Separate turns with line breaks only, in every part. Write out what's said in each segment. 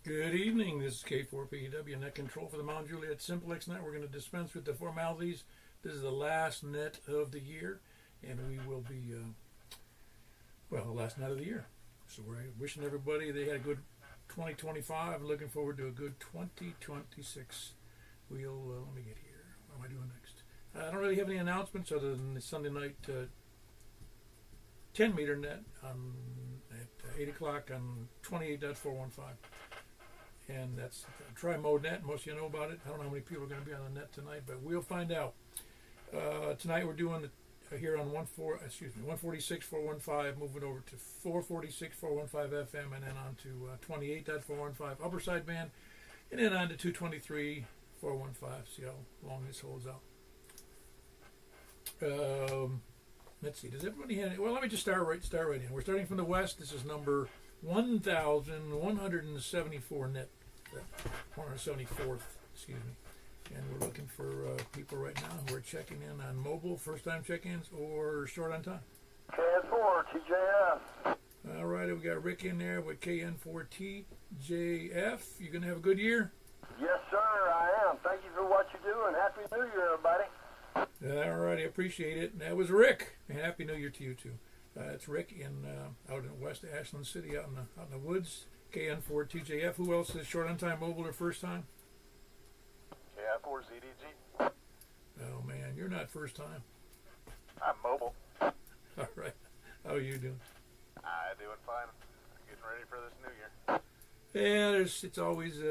Good evening. This is K4PEW Net Control for the Mount Juliet Simplex Net. We're going to dispense with the formalities. This is the last net of the year, and we will be, the last net of the year. So we're wishing everybody they had a good 2025. Looking forward to a good 2026. Let me get here. What am I doing next? I don't really have any announcements other than the Sunday night 10 meter net at 8 o'clock on 28.415. And that's tri-mode net. Most of you know about it. I don't know how many people are going to be on the net tonight, but we'll find out. Tonight we're doing here on 146 415, moving over to 446 415 FM, and then on to 28.415 upper side band, and then on to 223 415. See how long this holds out. Let's see. Does everybody have? Well, let me just start right in. We're starting from the west. This is number 1,174 net. 174th, excuse me. And we're looking for people right now who are checking in on mobile, first-time check-ins, or short on time.
KN4, TJF.
All right, we got Rick in there with KN4 TJF. You going to have a good year?
Yes, sir, I am. Thank you for what you do, and Happy New Year, everybody.
All right, I appreciate it. And that was Rick. And Happy New Year to you, too. It's Rick out in West Ashland City, out in the woods. KN4 TJF. Who else is short on time, mobile, or first time?
KN4 ZDG.
Oh man, you're not first time.
I'm mobile.
All right. How are you doing?
I'm doing fine. Getting ready for this new year.
Yeah, it's always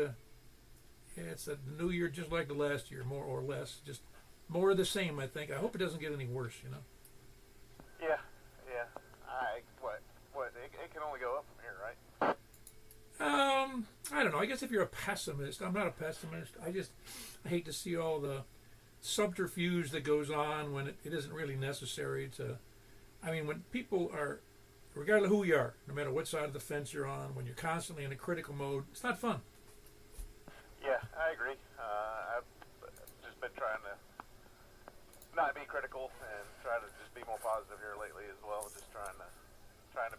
it's a new year just like the last year, more or less, just more of the same. I think. I hope it doesn't get any worse. You know.
Yeah. It can only go up from here, right?
I don't know. I guess if you're a pessimist, I'm not a pessimist. I hate to see all the subterfuge that goes on when it isn't really necessary to. I mean, when people are, regardless of who you are, no matter what side of the fence you're on, when you're constantly in a critical mode, it's not fun.
Yeah, I agree. I've just been trying to not be critical and try to just be more positive here lately as well. Just trying not to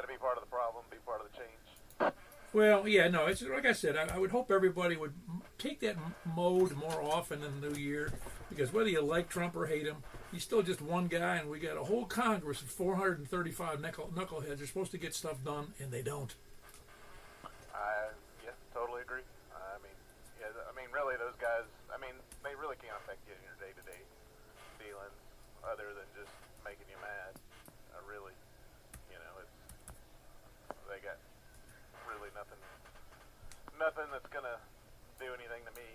be part of the problem, be part of the change.
Well, yeah, no, it's like I said, I would hope everybody would take that mode more often in the new year, because whether you like Trump or hate him, he's still just one guy, and we got a whole Congress of 435 knuckleheads. They're supposed to get stuff done, and they don't.
Yeah, totally agree. Really, those guys, they really can't affect you in your day-to-day dealings other than just making you mad. Really, they got really nothing that's going to do anything to me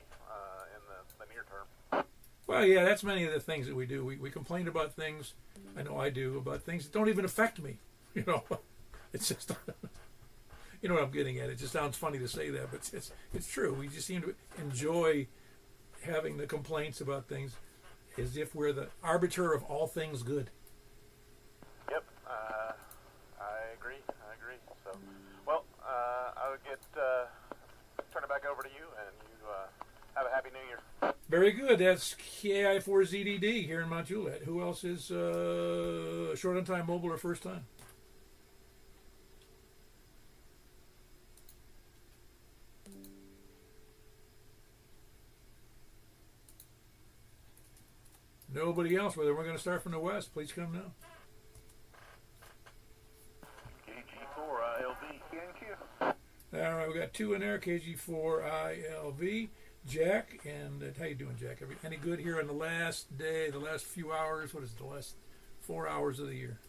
in the near term.
Well, yeah, that's many of the things that we do. We complain about things, I know I do, about things that don't even affect me. It's just, you know what I'm getting at. It just sounds funny to say that, but it's true. We just seem to enjoy having the complaints about things as if we're the arbiter of all things good.
Yep, I agree. So, well, I'll turn it back over to you, and you have a happy new year.
Very good. That's KI4ZDD here in Mount Juliet. Who else is short on time, mobile, or first time? Nobody else. Whether we're going to start from the west, please come now.
KG4 ILV. KNQ.
All right, we got two in there. KG4 ILV. Jack, and how you doing, Jack? Any good here on the last day, the last few hours? What is it, the last 4 hours of the year?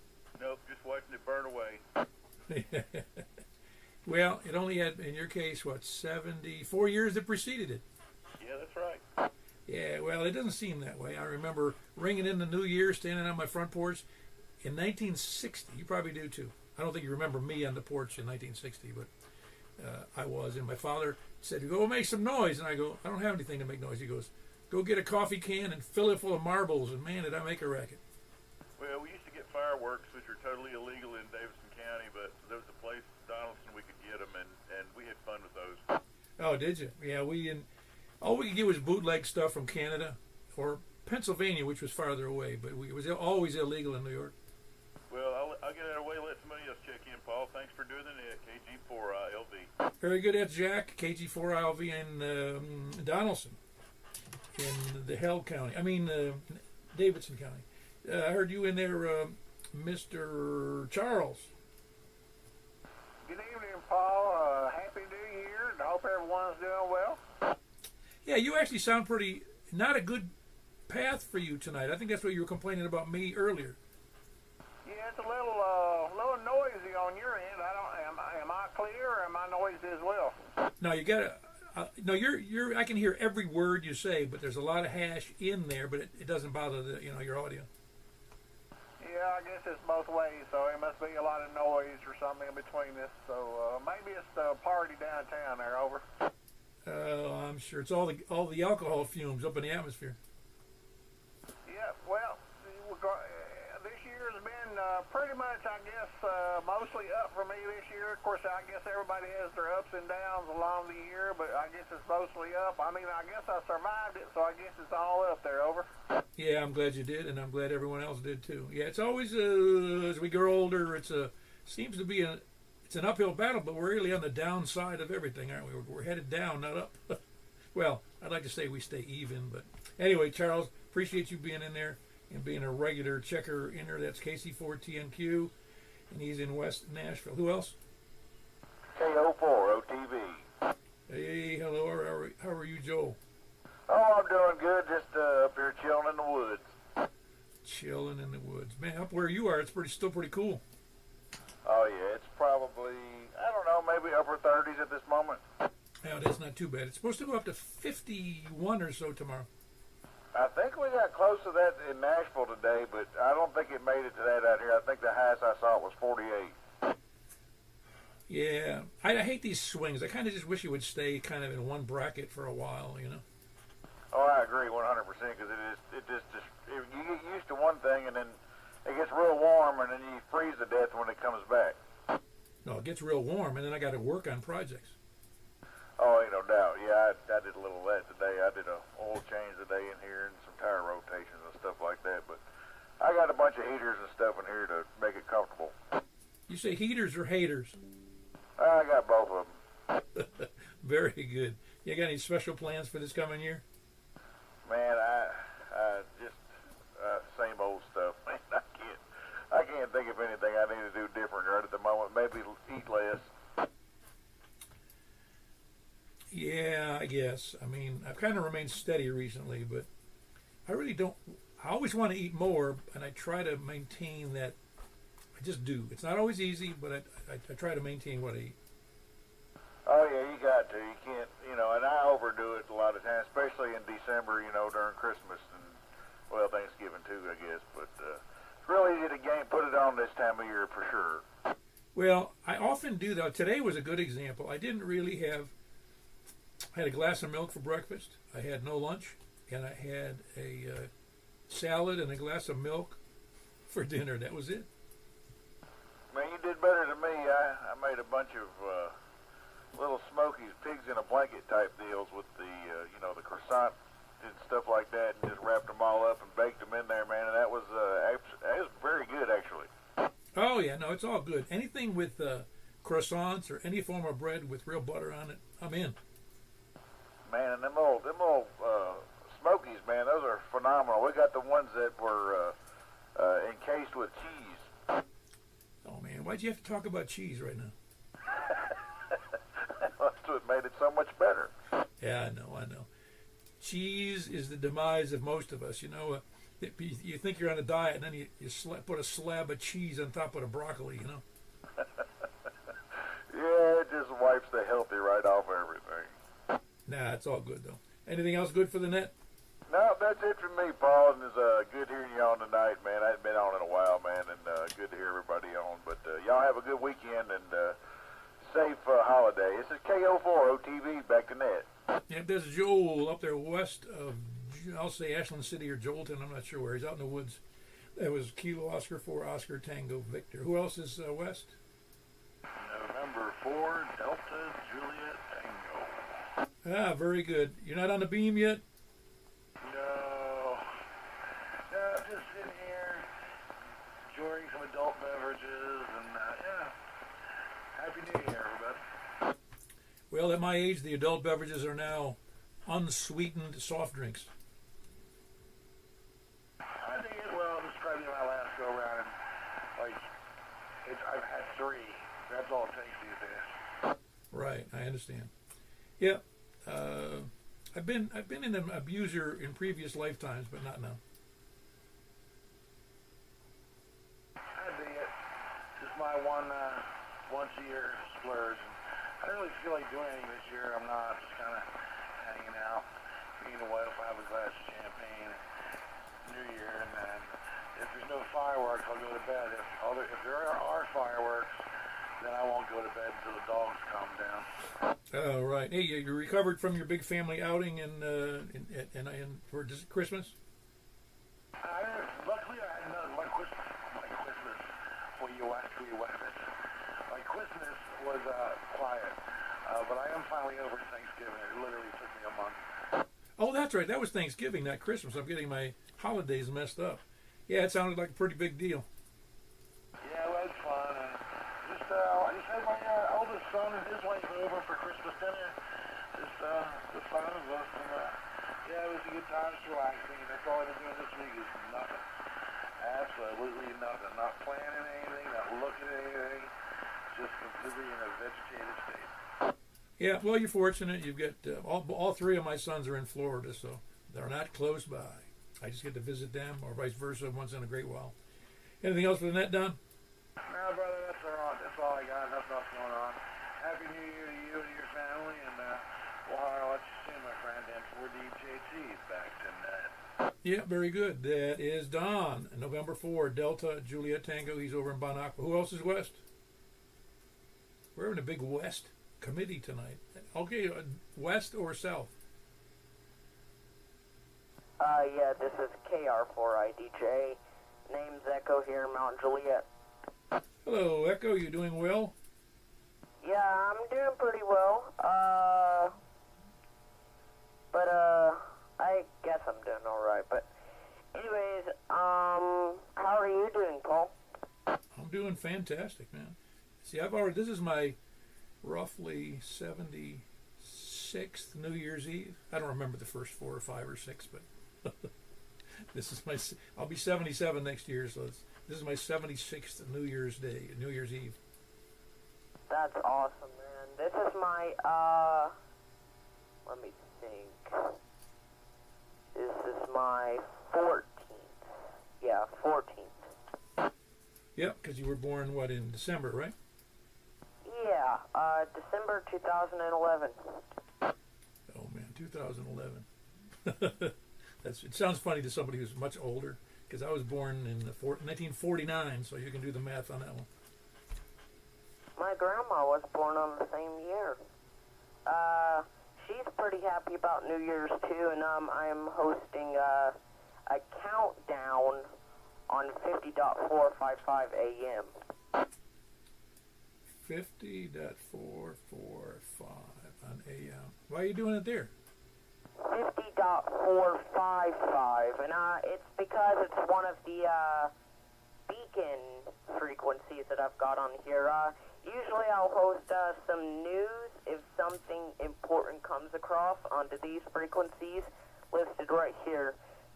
Nope, just watching it burn away.
Well, it only had, in your case, 74 years that preceded it.
Yeah, that's right.
Yeah, well, it doesn't seem that way. I remember ringing in the new year, standing on my front porch in 1960. You probably do, too. I don't think you remember me on the porch in 1960, but I was. And my father said, go make some noise. And I go, I don't have anything to make noise. He goes, go get a coffee can and fill it full of marbles. And, man, did I make a racket.
Well, we used to get fireworks, which are totally illegal in Davidson County, but there was a place, Donaldson, we could get them, and we had fun with those.
Oh, did you? Yeah, all we could get was bootleg stuff from Canada or Pennsylvania, which was farther away, but it was always illegal in New York.
Well, I'll get out of the way. Let somebody else check in, Paul. Thanks for doing the net. KG4LV.
Very good. That's Jack, KG4ILV in Donaldson, in the Davidson County. I heard you in there, Mr. Charles.
Good evening, Paul. Happy New Year, and I hope everyone's doing well.
Yeah, you actually sound not a good path for you tonight. I think that's what you were complaining about me earlier.
Yeah, it's a little noisy on your end. Am I clear or am I noisy as well?
No, you gotta. No, you're. I can hear every word you say, but there's a lot of hash in there. But it doesn't bother your audio.
Yeah, I guess it's both ways. So it must be a lot of noise or something in between this. So maybe it's the party downtown there. Over.
I'm sure it's all the alcohol fumes up in the atmosphere.
Yeah. Well, this year has been pretty much, I guess, mostly up for me this year. Of course, I guess everybody has their ups and downs along the year, but I guess it's mostly up. I mean, I guess I survived it, so I guess it's all up there. Over.
Yeah, I'm glad you did, and I'm glad everyone else did too. Yeah, it's always as we grow older, seems to be it's an uphill battle, but we're really on the downside of everything, aren't we? We're headed down, not up. Well, I'd like to say we stay even, but anyway, Charles, appreciate you being in there and being a regular checker in there. That's KC4TNQ, and he's in West Nashville. Who else?
KO4OTV.
Hey, hello. How are you, Joel?
Oh, I'm doing good. Just up here chilling in the woods.
Chilling in the woods, man. Up where you are, it's still pretty cool.
Oh yeah, it's probably, I don't know, maybe upper 30s at this moment.
Yeah, that's not too bad. It's supposed to go up to 51 or so tomorrow.
I think we got close to that in Nashville today, but I don't think it made it to that out here. I think the highest I saw was 48.
Yeah, I hate these swings. I kind of just wish it would stay kind of in one bracket for a while,
Oh, I agree 100% because you get used to one thing and then it gets real warm and then you freeze to death when it comes back.
No, it gets real warm and then I got to work on projects.
Oh, ain't no doubt. Yeah, I did a little of that today. I did a oil change today in here and some tire rotations and stuff like that. But I got a bunch of heaters and stuff in here to make it comfortable.
You say heaters or haters?
I got both of them.
Very good. You got any special plans for this coming year?
Man, I just same old stuff. Man, I can't think of anything I need to do different right at the moment. Maybe eat less.
Yeah, I guess. I mean, I've kind of remained steady recently, but I really don't. I always want to eat more, and I try to maintain that. I just do. It's not always easy, but I try to maintain what I eat.
Oh, yeah, you got to. You can't, and I overdo it a lot of times, especially in December, during Christmas and, well, Thanksgiving too, I guess. But it's really easy to put it on this time of year for sure.
Well, I often do, though. Today was a good example. I didn't really have. I had a glass of milk for breakfast. I had no lunch, and I had a salad and a glass of milk for dinner. That was it.
Man, you did better than me. I made a bunch of little Smokies, pigs in a blanket type deals with the croissant and stuff like that, and just wrapped them all up and baked them in there, man. And that was very good, actually.
Oh yeah, no, it's all good. Anything with croissants or any form of bread with real butter on it, I'm in.
Man, and them old Smokies, man, those are phenomenal. We got the ones that were encased with cheese.
Oh man, why'd you have to talk about cheese right now?
That's what made it so much better.
Yeah, I know. Cheese is the demise of most of us. You think you're on a diet, and then you put a slab of cheese on top of the broccoli.
Yeah, it just wipes the healthy right off everything.
Nah, it's all good though. Anything else good for the net?
No, that's it for me, Paul. And it's good hearing you on tonight, man. I hadn't been on in a while, man, and good to hear everybody on. But y'all have a good weekend and safe holiday. This is KO4OTV, back to net.
Yeah, there's Joel up there west of, I'll say Ashland City or Jolton. I'm not sure where. He's out in the woods. That was Kilo Oscar 4 Oscar Tango Victor. Who else is west?
November 4 Delta Juliet Tango.
Ah, very good. You're not on the beam yet?
No, just sitting here enjoying some adult beverages.
Happy New Year, everybody.
Well, at my age, the adult beverages are now unsweetened soft drinks.
I think it, well, this is probably my last go around, and like, I've had 3. That's all it takes these days.
Right, I understand. Yeah, I've been an abuser in previous lifetimes, but not now.
I dig it. Just my once a year splurge. I don't really feel like doing anything this year. I'm not. Just kind of hanging out, being away. If I have a glass of champagne, New Year, and then if there's no fireworks, I'll go to bed. If there are fireworks, then I won't go to bed until the dogs calm down.
Oh, right. Hey, you recovered from your big family outing and for Christmas?
Luckily, I had none. My Christmas. Well, you asked who you went with. My Christmas was quiet, but I am finally over Thanksgiving. It literally took me a month.
Oh, that's right. That was Thanksgiving, not Christmas. I'm getting my holidays messed up. Yeah, it sounded like a pretty big deal.
Yeah, well, it's fun. I just had my oldest son and his wife over for Christmas dinner. Just the fun of us. And, yeah, it was a good time. Just relaxing. That's all I've been doing this week is nothing. Absolutely nothing. Not planning anything, not looking at anything. Just completely in a vegetative state.
Yeah, well, you're fortunate. You've got all 3 of my sons are in Florida, so they're not close by. I just get to visit them, or vice versa, once in a great while. Anything else for the net, Don?
No, brother, that's all I got. Nothing else going on. Happy New Year to you and your family, and I'll let you soon, my friend. And 4DJT is back tonight.
Yeah, very good. That is Don. November 4, Delta, Juliet Tango. He's over in Bon Aqua. Who else is west? We're having a big west committee tonight. Okay, west or south?
Yeah, this is KR4IDJ. Name's Echo here in Mount Juliet.
Hello, Echo. You doing well?
Yeah, I'm doing pretty well. But I guess I'm doing alright. But anyways, how are you doing, Paul?
I'm doing fantastic, man. See, this is my roughly 76th New Year's Eve. I don't remember the first 4 or 5 or 6, but I'll be 77 next year, so this is my 76th New Year's Eve.
That's awesome, man. This is my, let me think. This is my 14th. Yeah, 14th.
Yep, because you were born, in December, right?
Yeah, December 2011.
Oh, man, 2011. It sounds funny to somebody who's much older, because I was born in 1949, so you can do the math on that one.
My grandma was born on the same year. She's pretty happy about New Year's too, and I am hosting a countdown on 50.455 AM.
50.445 on AM. Why are you doing it there?
50.455, and it's because it's one of the beacon frequencies that I've got on here. Usually I'll host some news if something important comes across onto these frequencies listed right here.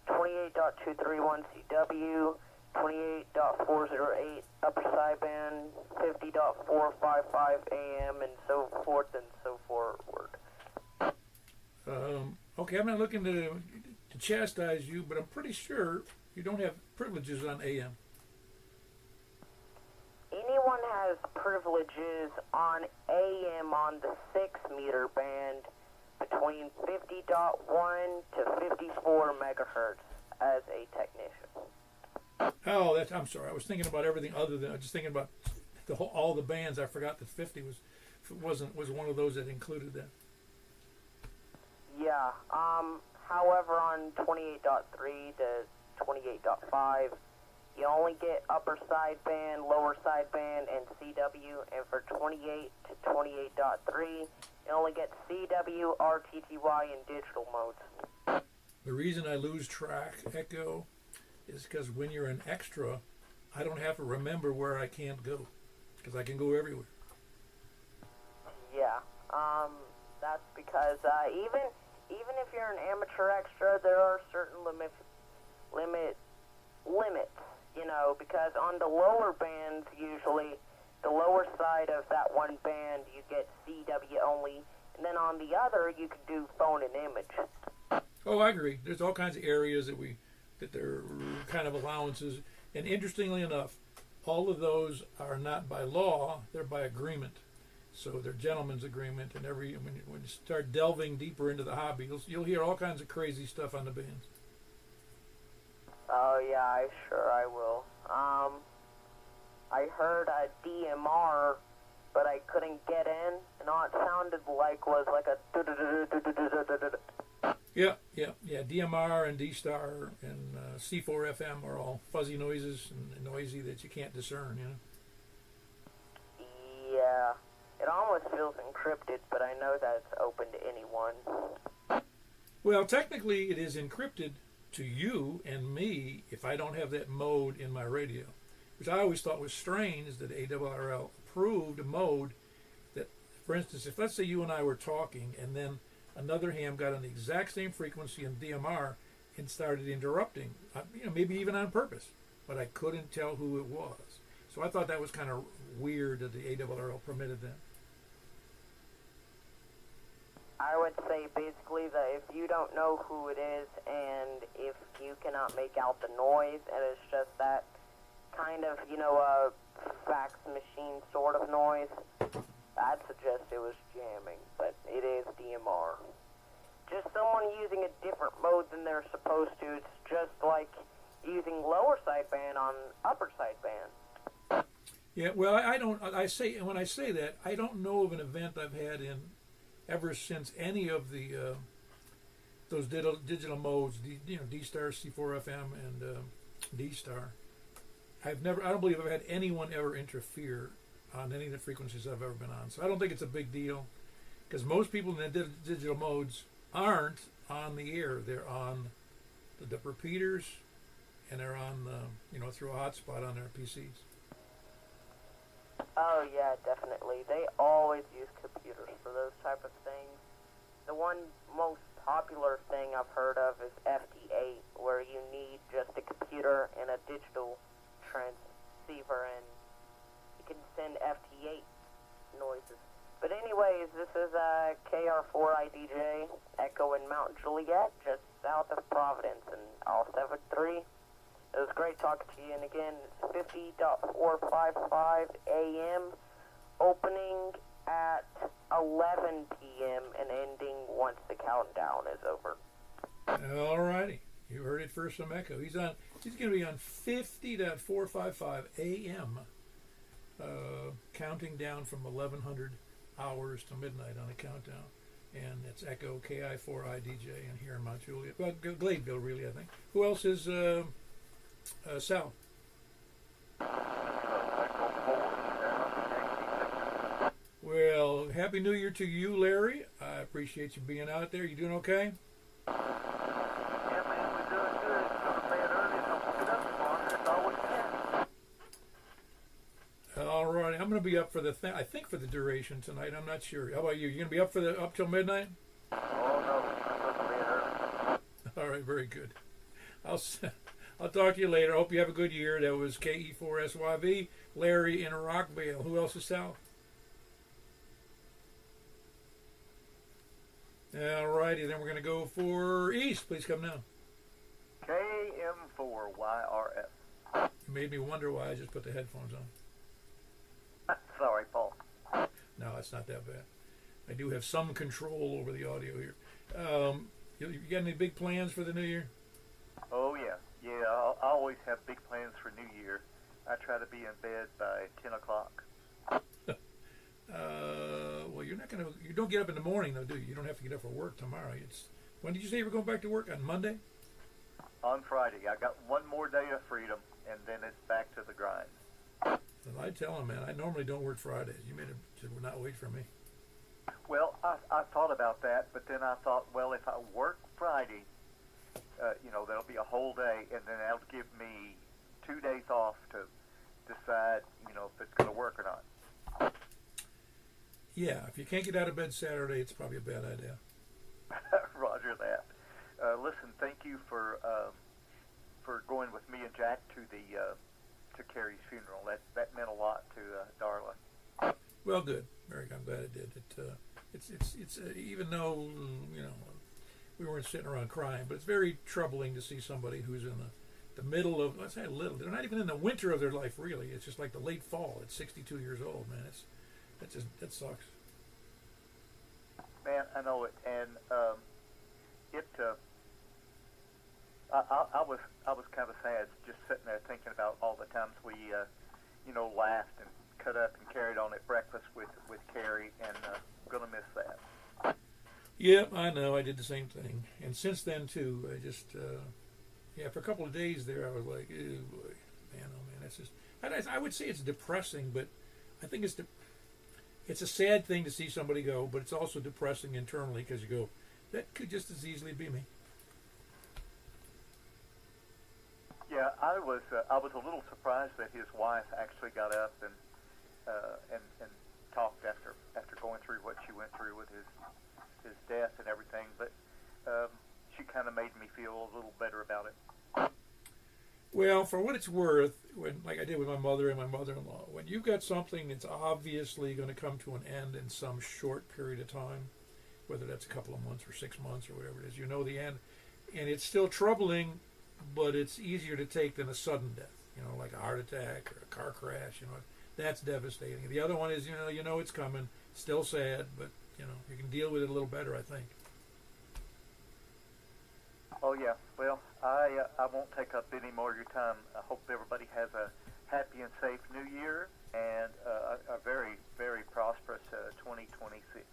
28.231 CW, 28.408 upper sideband, 50.455 AM, and so forth and so forward.
Okay, I'm not looking to chastise you, but I'm pretty sure you don't have privileges on AM.
Anyone has privileges on AM on the 6-meter band between 50.1 to 54 megahertz as a technician.
Oh, I'm sorry. I was thinking about everything other than, I was just thinking about all the bands. I forgot that 50 was one of those that included that.
Yeah. However, on 28.3 to 28.5, you only get upper sideband, lower sideband, and CW. And for 28 to 28.3, you only get CW, RTTY, and digital modes.
The reason I lose track, Echo, is because when you're an extra, I don't have to remember where I can't go, because I can go everywhere.
Yeah. That's because even if you're an amateur extra, there are certain limits. You know, because on the lower bands, usually the lower side of that one band, you get CW only, and then on the other, you could do phone and image.
Oh, I agree. There's all kinds of areas that there are kind of allowances, and interestingly enough, all of those are not by law; they're by agreement. So they're gentlemen's agreement, and when you start delving deeper into the hobby, you'll hear all kinds of crazy stuff on the bands.
Oh yeah, I will. I heard a DMR, but I couldn't get in, and all it sounded like was like a.
Yeah. DMR and D-Star and C4 FM are all fuzzy noises and noisy that you can't discern. You know.
Yeah, it almost feels encrypted, but I know that it's open to anyone.
Well, technically, it is encrypted to you and me if I don't have that mode in my radio, which I always thought was strange that ARRL approved a mode that, for instance, if let's say you and I were talking and then another ham got on the exact same frequency in DMR and started interrupting, maybe even on purpose, but I couldn't tell who it was. So I thought that was kind of weird that the ARRL permitted that.
I would say basically that if you don't know who it is and if you cannot make out the noise and it's just that kind of, a fax machine sort of noise, I'd suggest it was jamming, but it is DMR. Just someone using a different mode than they're supposed to. It's just like using lower sideband on upper sideband.
Yeah, well, when I say that, I don't know of an event I've had in ever since any of the those digital modes, D-Star, C4 FM, and D-Star. I don't believe I've had anyone ever interfere on any of the frequencies I've ever been on. So I don't think it's a big deal, because most people in the digital modes aren't on the air. They're on the repeaters, and they're on through a hotspot on their PCs.
Oh yeah, definitely. They always use computers for those type of things. The one most popular thing I've heard of is FT8, where you need just a computer and a digital transceiver, and you can send FT8 noises. But anyways, this is KR4IDJ, Echo in Mount Juliet, just south of Providence, and all 7-3. It was great talking to you, and again, it's 50.455 AM, opening at 11 p.m. and ending once the countdown is over.
All righty. You heard it first from Echo. He's going to be on 50.455 AM, counting down from 1100 hours to midnight on the countdown. And it's Echo KI4IDJ and here in Mount Juliet. Well, Gladeville, really, I think. Who else is Sal? Well, Happy New Year to you, Larry. I appreciate you being out there. You doing okay?
Yeah, man, we're doing good. Go to bed early, don't get up tomorrow. That's all we can.
All right, I'm going to be up for I think for the duration tonight. I'm not sure. How about you? You going to be up till midnight?
Oh no, I'm going to bed early.
All right, very good. I'll talk to you later. I hope you have a good year. That was KE4SYV, Larry in Rockvale. Who else is Sal? All righty, then we're going to go for East. Please come now.
KM4YRS.
You made me wonder why I just put the headphones on.
Sorry, Paul.
No, it's not that bad. I do have some control over the audio here. You got any big plans for the new year?
Oh, yeah. Yeah, I always have big plans for New Year. I try to be in bed by 10 o'clock.
Well, you don't get up in the morning, though, do you? You don't have to get up for work tomorrow. When did you say you were going back to work? On Monday?
On Friday. I got one more day of freedom, and then it's back to the grind.
Well, I tell him, man, I normally don't work Fridays. You made him to not wait for me.
Well, I thought about that, but then I thought, well, if I work Friday, there'll be a whole day, and then that'll give me 2 days off to decide, if it's going to work or not.
Yeah, if you can't get out of bed Saturday, it's probably a bad idea.
Roger that. Listen, thank you for going with me and Jack to Carrie's funeral. That meant a lot to Darla.
Well, good. Very good. I'm glad it did. It's even though we weren't sitting around crying, but it's very troubling to see somebody who's in the middle of, let's say a little. They're not even in the winter of their life, really. It's just like the late fall. It's 62 years old, man. That sucks.
Man, I know it, and I was kind of sad just sitting there thinking about all the times we laughed and cut up and carried on at breakfast with Carrie, and gonna miss that.
Yeah, I know. I did the same thing, and since then too, I just for a couple of days there, I was like, oh boy, man, oh man, that's just. I would say it's depressing, but I think it's a sad thing to see somebody go, but it's also depressing internally because you go, that could just as easily be me.
Yeah, I was a little surprised that his wife actually got up and talked after going through what she went through with his death and everything, but she kind of made me feel a little better about it.
Well, for what it's worth, like I did with my mother and my mother-in-law, when you've got something that's obviously going to come to an end in some short period of time, whether that's a couple of months or 6 months or whatever it is, the end, and it's still troubling, but it's easier to take than a sudden death, like a heart attack or a car crash, that's devastating. The other one is, it's coming, still sad, but, you can deal with it a little better, I think.
Oh, yeah. Well, I won't take up any more of your time. I hope everybody has a happy and safe New Year and a very, very prosperous 2026.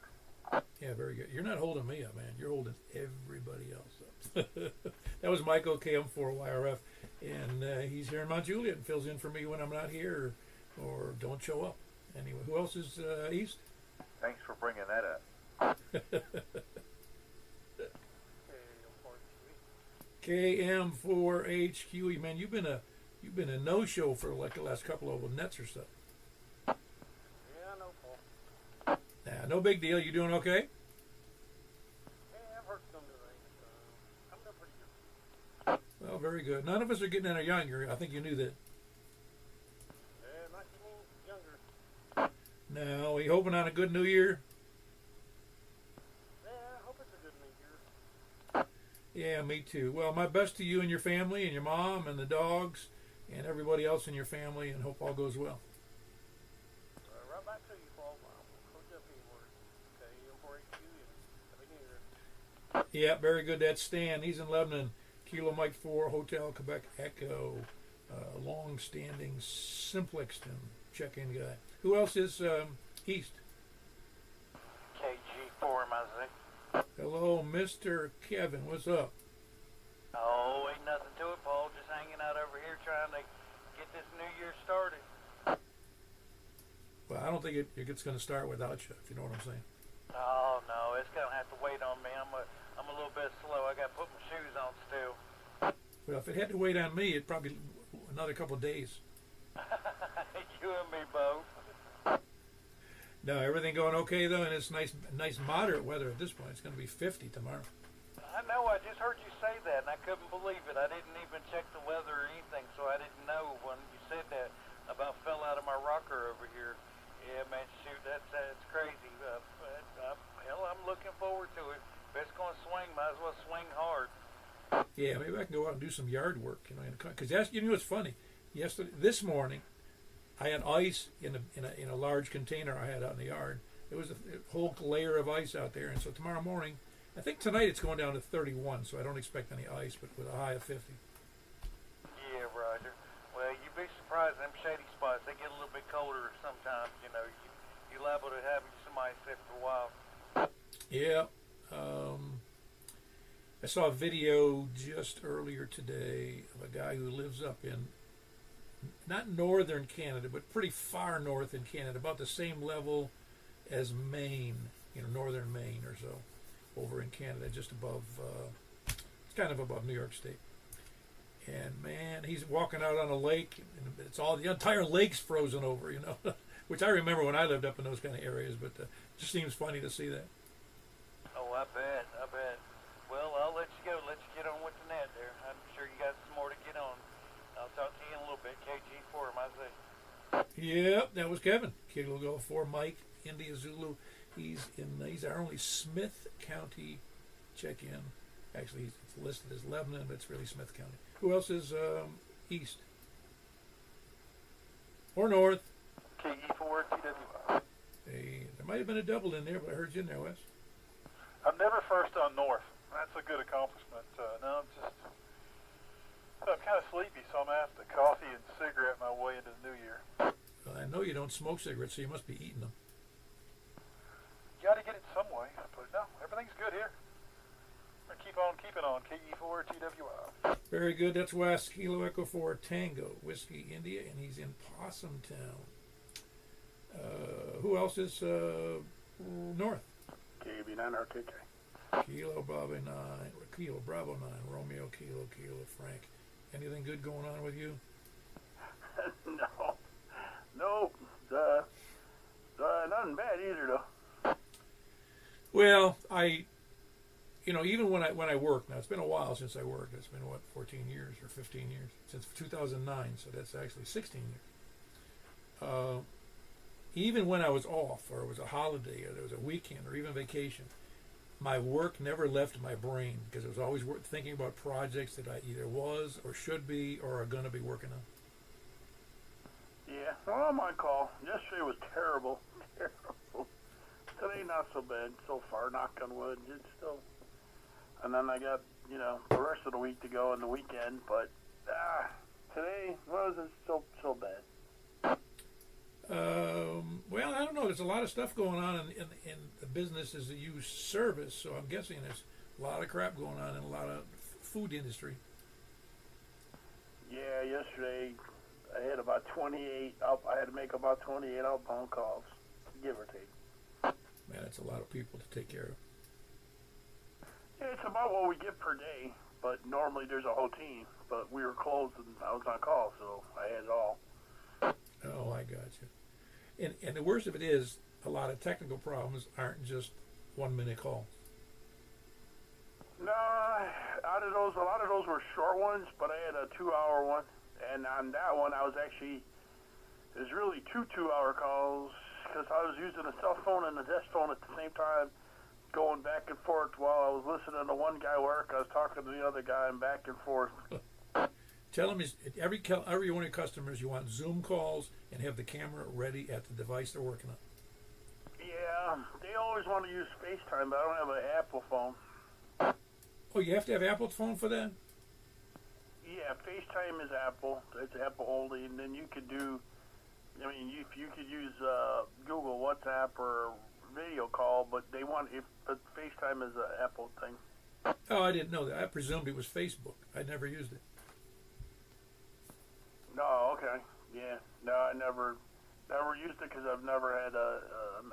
Yeah, very good. You're not holding me up, man. You're holding everybody else up. That was Michael KM4YRF, and he's here in Mount Juliet and fills in for me when I'm not here or don't show up. Anyway, who else is east?
Thanks for bringing that up.
KM4HQE, man, you've been a no-show for like the last couple of nets or so.
Yeah, no, Paul.
Nah, no big deal. You doing okay?
Yeah, I've heard some today. I'm doing pretty good.
Well, very good. None of us are getting any younger. I think you knew that.
Yeah, not getting younger.
Now, are you hoping on a good New Year?
Yeah, I hope it's a good New Year.
Yeah, me too. Well, my best to you and your family and your mom and the dogs and everybody else in your family, and hope all goes well.
Right back to you, Paul. I'll hook up anywhere. Okay, M4HQ and Happy New Year.
Yeah, very good. That's Stan. He's in Lebanon. Kilo Mike 4, Hotel Quebec Echo, long-standing Simplexton check-in guy. Who else is east?
KG4 MZ.
Hello, Mr. Kevin. What's up?
Oh, ain't nothing to it, Paul. Just hanging out over here trying to get this new year started.
Well, I don't think it's going to start without you, if you know what I'm saying.
Oh, no, it's going to have to wait on me. I'm a little bit slow. I got to put my shoes on still.
Well, if it had to wait on me, it'd probably another couple of days.
You and me both.
No, everything going okay, though, and it's nice moderate weather at this point. It's going to be 50 tomorrow.
I know. I just heard you say that, and I couldn't believe it. I didn't even check the weather or anything, so I didn't know when you said that. About fell out of my rocker over here. Yeah, man, shoot, that's crazy. Hell, I'm looking forward to it. If it's going to swing, might as well swing hard.
Yeah, maybe I can go out and do some yard work, because that's what's funny. This morning, I had ice in a large container I had out in the yard. There was a whole layer of ice out there, and so tomorrow morning, I think tonight it's going down to 31, so I don't expect any ice, but with a high of 50.
Yeah, Roger. Well, you'd be surprised. Them shady spots, they get a little bit colder sometimes. You're liable to have some ice after a while.
Yeah. I saw a video just earlier today of a guy who lives up in, not northern Canada, but pretty far north in Canada, about the same level as Maine, northern Maine or so, over in Canada, just above, it's kind of above New York State. And man, he's walking out on a lake, and the entire lake's frozen over, which I remember when I lived up in those kind of areas, but it just seems funny to see that.
Oh, I bet. Well, I'll let you go. Let you get on with the net there. I'm sure you got some more to get on. I'll talk to you in a little bit. KG4, Isaiah.
Yep, that was Kevin. Kilo Golf 4, Mike, India Zulu. He's our only Smith County check-in. Actually, it's listed as Lebanon, but it's really Smith County. Who else is east? Or north?
KE4 TWI.
Hey, there might have been a double in there, but I heard you in there, Wes.
I'm never first on north. That's a good accomplishment. No, I'm kind of sleepy, so I'm going to have to coffee and cigarette my way into the new year.
Well, I know you don't smoke cigarettes, so you must be eating them.
You got to get it some way. But no, everything's good here. I'm going to keep on keeping on. KE4 TWI.
Very good. That's Wes. Kilo Echo 4 Tango Whiskey India, and he's in Possum Town. Who else is north?
KB9 RKK.
Kilo Bravo 9, Kilo Bravo 9, Romeo Kilo Frank. Anything good going on with you?
No, nothing bad either though.
Well, even when I work now, it's been a while since I worked. It's been 14 years or 15 years since 2009, so that's actually 16 years. Even when I was off, or it was a holiday, or there was a weekend, or even vacation, my work never left my brain because I was always thinking about projects that I either was or should be or are going to be working on.
Yeah, well, on my call, yesterday was terrible. Today, not so bad so far, knock on wood. It's still, and then I got, the rest of the week to go and the weekend, but today wasn't so bad.
Well, I don't know. There's a lot of stuff going on in the business as a used service, so I'm guessing there's a lot of crap going on in a lot of food industry.
Yeah, yesterday I had about 28. I had to make about 28 outbound calls, give or take.
Man, that's a lot of people to take care of.
Yeah, it's about what we get per day, but normally there's a whole team. But we were closed and I was on call, so I had it all.
Oh, I got you. And the worst of it is, a lot of technical problems aren't just 1 minute calls.
No, out of those, a lot of those were short ones, but I had a 2-hour one, and on that one it was really two 2-hour calls because I was using a cell phone and a desk phone at the same time, going back and forth while I was listening to one guy work. I was talking to the other guy and back and forth.
Tell them every one of your customers you want Zoom calls and have the camera ready at the device they're working on.
Yeah, they always want to use FaceTime, but I don't have an Apple phone.
Oh, you have to have Apple phone for that?
Yeah, FaceTime is Apple. It's Apple only, and then you could do. If you could use Google WhatsApp or video call, but but FaceTime is an Apple thing.
Oh, I didn't know that. I presumed it was Facebook. I never used it.
No, okay, yeah, no, I never used it because I've never had an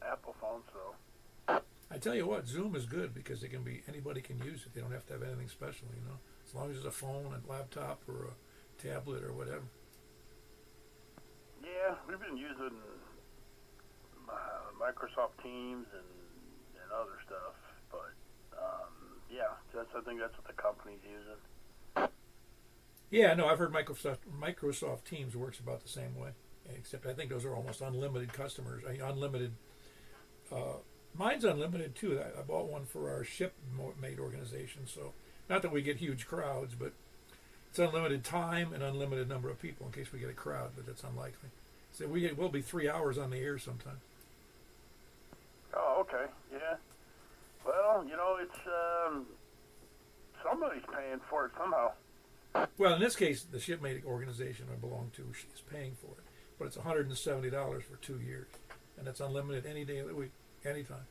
Apple phone. So
I tell you what, Zoom is good because anybody can use it. They don't have to have anything special, as long as it's a phone, a laptop, or a tablet, or whatever.
Yeah, we've been using Microsoft Teams and other stuff, but yeah, I think that's what the company's using.
Yeah, no, I've heard Microsoft Teams works about the same way, except I think those are almost unlimited customers. Unlimited. Mine's unlimited too. I bought one for our shipmate organization, so not that we get huge crowds, but it's unlimited time and unlimited number of people in case we get a crowd, but that's unlikely. So we'll be 3 hours on the air sometime.
Oh, okay, yeah. Well, it's somebody's paying for it somehow.
Well, in this case, the shipmate organization I belong to is paying for it, but it's $170 for 2 years, and it's unlimited any day of the week, anytime.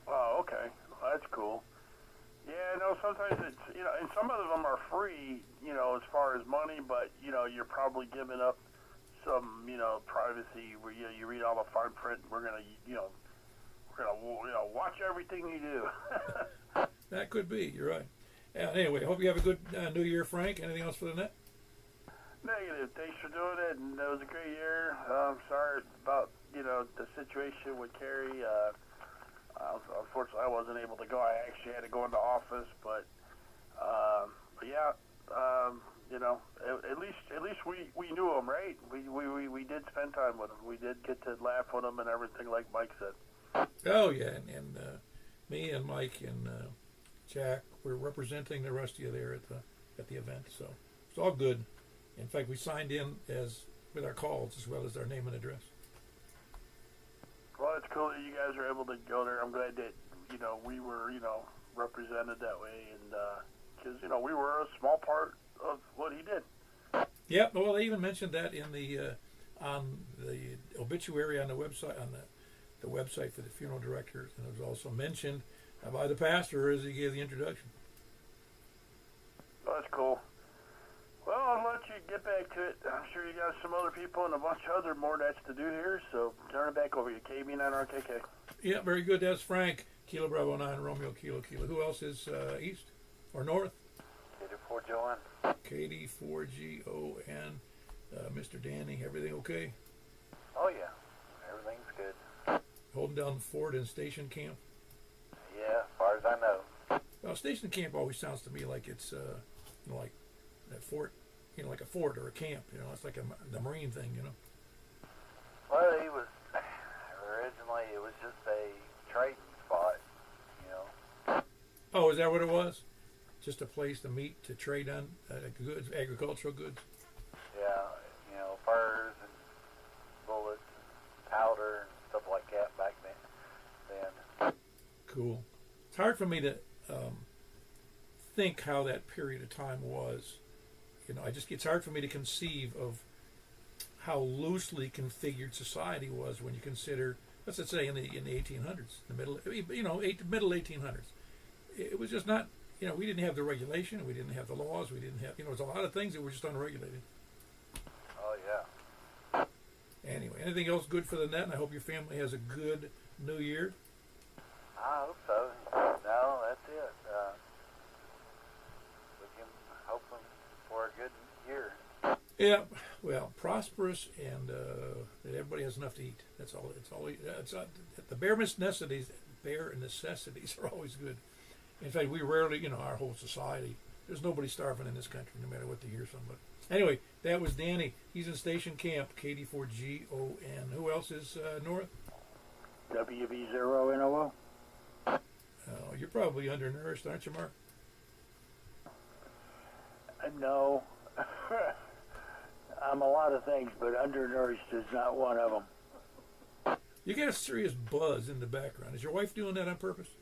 Oh, okay, well, that's cool. Yeah, sometimes it's and some of them are free, as far as money, but you're probably giving up some, privacy where you read all the fine print. We're gonna watch everything you do.
That could be. You're right. Anyway, hope you have a good New Year, Frank. Anything else for the net?
Negative. Thanks for doing it, and it was a great year. Sorry about the situation with Carrie. Unfortunately, I wasn't able to go. I actually had to go into office, but yeah, at least we knew him, right? We did spend time with him. We did get to laugh with him and everything, like Mike said.
Oh yeah, and me and Mike and Jack were representing the rest of you there at the event, so it's all good. In fact, we signed in with our calls as well as our name and address.
Well, it's cool that you guys were able to go there. I'm glad that we were represented that way, and because we were a small part of what he did.
Yeah, well, they even mentioned that in the on the obituary on the website the website for the funeral director, and it was also mentioned by the pastor as he gave the introduction.
Oh, that's cool. Well, I'll let you get back to it. I'm sure you got some other people and a bunch of other more that's to do here, so turn it back over to you. KB9RKK.
Yeah, very good. That's Frank. Kilo Bravo 9, Romeo Kilo Kilo. Who else is east or north?
KD4GON.
KD4GON. Mr. Danny, everything okay?
Oh, yeah. Everything's good.
Holding down the fort and station camp?
Yeah, as far as I know.
Well, station camp always sounds to me like it's like that fort, like a fort or a camp. It's like the Marine thing,
Well, originally it was just a trading spot,
Oh, is that what it was? Just a place to meet to trade on goods, agricultural goods?
Yeah, furs and bullets and powder and stuff like that back then.
Cool. It's hard for me to think how that period of time was. It's hard for me to conceive of how loosely configured society was when you consider, let's say, in the 1800s, middle 1800s. It was just not, we didn't have the regulation, we didn't have the laws, we didn't have, there's a lot of things that were just unregulated.
Oh, yeah.
Anyway, anything else good for the net? And I hope your family has a good New Year.
I hope so. No, that's it. We can hope for a good year.
Yeah, well, prosperous and that everybody has enough to eat. That's all. The bare necessities. Bare necessities are always good. In fact, we rarely, our whole society, there's nobody starving in this country, no matter what the year somebody. Anyway, that was Danny. He's in station camp, KD4GON. Who else is north?
WV0NOO.
Oh, you're probably undernourished, aren't you, Mark?
No. I'm a lot of things, but undernourished is not one of them.
You got a serious buzz in the background. Is your wife doing that on purpose?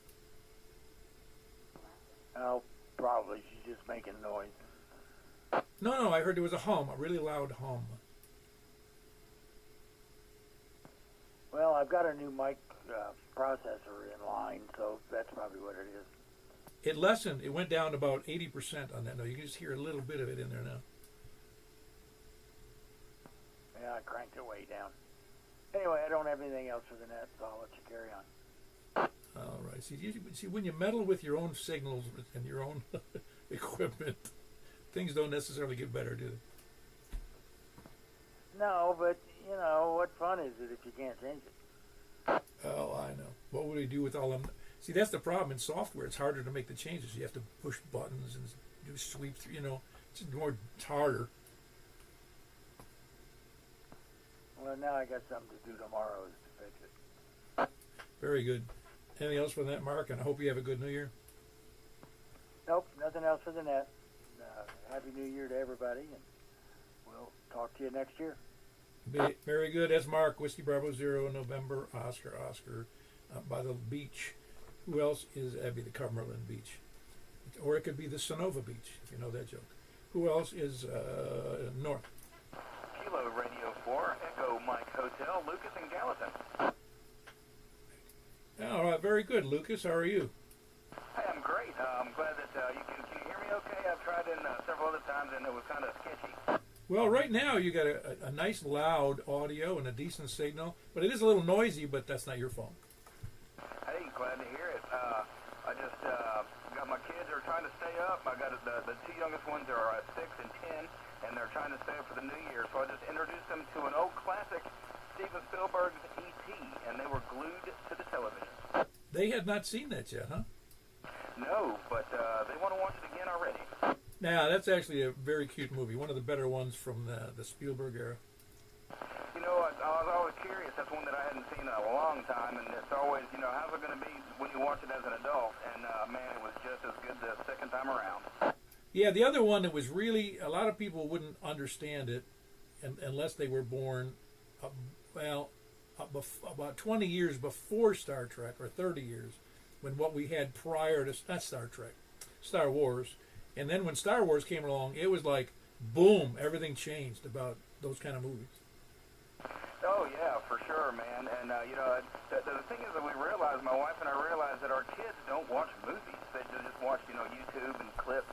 Oh, probably. She's just making noise.
No, I heard there was a hum, a really loud hum.
Well, I've got a new mic processor in line, so that's probably what it is.
It lessened. It went down about 80% on that. No, you can just hear a little bit of it in there now.
Yeah, I cranked it way down. Anyway, I don't have anything else for the net, so I'll let you carry on.
All right. See, when you meddle with your own signals and your own equipment, things don't necessarily get better, do they?
No, but, what fun is it if you can't change it?
Oh, I know. What would we do with all them? See, that's the problem in software. It's harder to make the changes. You have to push buttons and do sweeps. It's harder.
Well, now I got something to do tomorrow is to fix it.
Very good. Anything else for that, Mark? And I hope you have a good New Year.
Nope, nothing else for the net. Happy New Year to everybody, and we'll talk to you next year.
Very good. That's Mark. Whiskey Bravo 0, November, Oscar, by the beach. Who else is Abby? The Cumberland Beach. Or it could be the Sonova Beach, if you know that joke. Who else is north?
Kilo Radio 4, Echo Mike Hotel, Lucas and Gallatin.
All right, very good. Lucas, how are you?
Hey, I'm great. I'm glad that you can hear me okay. I've tried in several other times and it was kind of sketchy.
Well, right now you got a nice loud audio and a decent signal, but it is a little noisy, but that's not your fault.
Hey, glad to hear it. I just got my kids are trying to stay up. I got the two youngest ones are 6 and 10, and they're trying to stay up for
they had not seen that yet, huh?
No, but they want to watch it again already.
Now, that's actually a very cute movie. One of the better ones from the Spielberg era.
You know, I was always curious. That's one that I hadn't seen in a long time, and it's always, you know, how's it going to be when you watch it as an adult? And, man, it was just as good the second time around.
Yeah, the other one that was really, a lot of people wouldn't understand it unless they were born, about 20 years before Star Trek, or 30 years, when what we had prior to, not Star Trek, Star Wars. And then when Star Wars came along, it was like, boom, everything changed about those kind of movies.
Oh, yeah, for sure, man. And, you know, the thing is that we realized, my wife and I realized that our kids don't watch movies. They just watch, you know, YouTube and clips,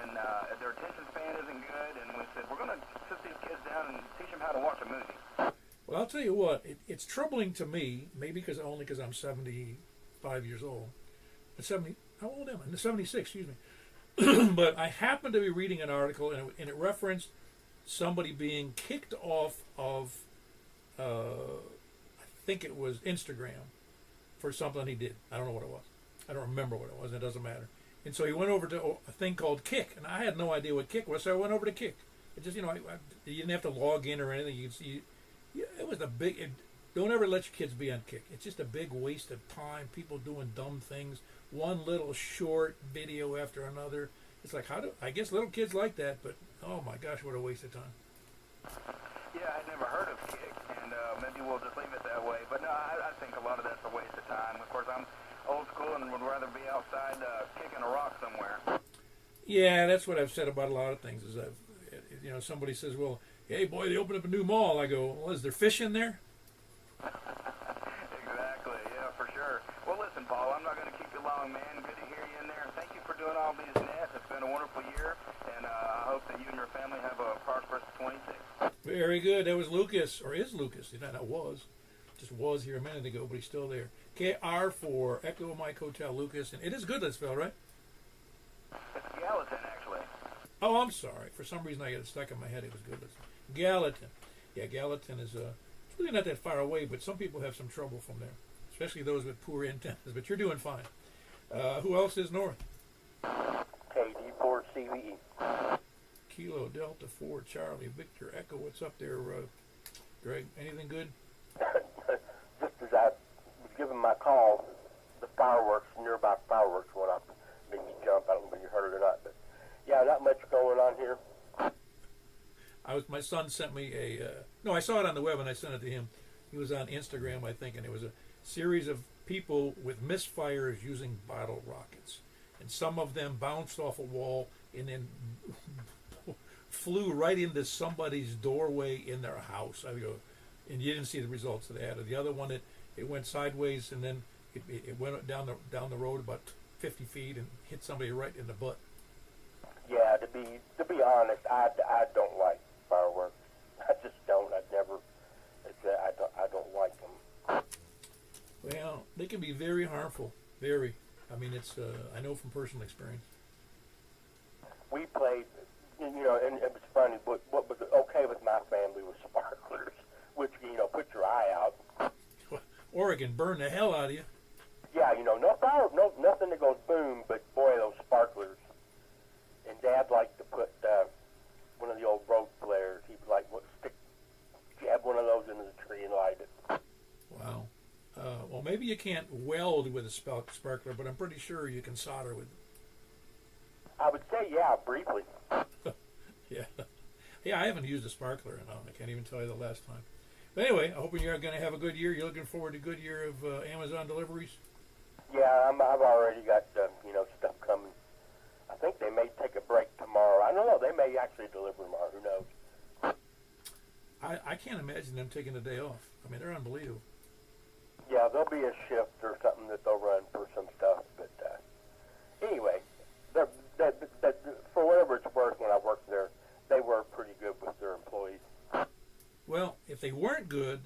and their attention span isn't good. And we said, we're going to sit these kids down and teach them how to watch a movie.
Well, I'll tell you what, it's troubling to me, maybe only because I'm 75 years old. 70, how old am I? 76, excuse me. But I happened to be reading an article, and it referenced somebody being kicked off of, I think it was Instagram, for something he did. I don't know what it was. I don't remember what it was. It doesn't matter. And so he went over to a thing called Kick, and I had no idea what Kick was, so I went over to Kick. It just, you know, you didn't have to log in or anything. You could see, it was a big. Don't ever let your kids be on Kick. It's just a big waste of time. People doing dumb things. One little short video after another. It's like, I guess little kids like that, but oh my gosh, what a waste of time.
Yeah, I'd never heard of Kick, and maybe we'll just leave it that way. But no, I think a lot of that's a waste of time. Of course, I'm old school and would rather be outside kicking a rock somewhere.
Yeah, that's what I've said about a lot of things. Is you know, somebody says, well, hey boy, they opened up a new mall. I go, well, is there fish in there?
Exactly, yeah, for sure. Well, listen, Paul, I'm not going to keep you long, man. Good to hear you in there. Thank you for doing all these nets. It's been a wonderful year, and I hope that you and your family have a prosperous 26.
Very good. That was Lucas, or is Lucas. You know, that was. Just was here a minute ago, but he's still there. KR for Echo Mike Hotel Lucas. And it is Goodlettsville, right?
It's Gallatin, actually.
Oh, I'm sorry. For some reason I got it stuck in my head. It was Goodlettsville. Gallatin. Yeah, Gallatin is it's really not that far away, but some people have some trouble from there, especially those with poor antennas. But you're doing fine. Who else is north?
KD4CVE.
Kilo Delta 4 Charlie Victor Echo. What's up there, Greg? Anything good?
Just as I was giving my call, the nearby fireworks went up, made me jump. I don't know if you heard it or not, but yeah, not much going on here.
My son sent me no, I saw it on the web and I sent it to him. He was on Instagram, I think, and it was a series of people with misfires using bottle rockets. And some of them bounced off a wall and then flew right into somebody's doorway in their house. I go, and you didn't see the results of that. Or the other one, it went sideways and then it went down the road about 50 feet and hit somebody right in the butt.
Yeah, to be honest, I don't like fireworks. I just don't. I don't like them.
Well, they can be very harmful. Very. I mean, it's I know from personal experience.
We played, you know, and it was funny. What was okay with my family was sparklers, which, you know, put your eye out.
Oregon, burn the hell out of you.
Yeah, you know, nothing that goes boom, but boy, those sparklers. And Dad liked to put one of the old road flares. He'd like jab one of those into the tree and light it.
Wow. Well, maybe you can't weld with a sparkler, but I'm pretty sure you can solder with it.
I would say, yeah, briefly.
Yeah. Yeah, I haven't used a sparkler in I can't even tell you the last time. But anyway, I hope you're going to have a good year. You're looking forward to a good year of Amazon deliveries?
Yeah, I've already got, you know, stuff coming. I think they may take a break tomorrow. I don't know. They may actually deliver tomorrow. Who knows?
I can't imagine them taking a day off. I mean, they're unbelievable.
Yeah, there'll be a shift or something that they'll run for some stuff. But anyway, for whatever it's worth, when I worked there, they were pretty good with their employees.
Well, if they weren't good,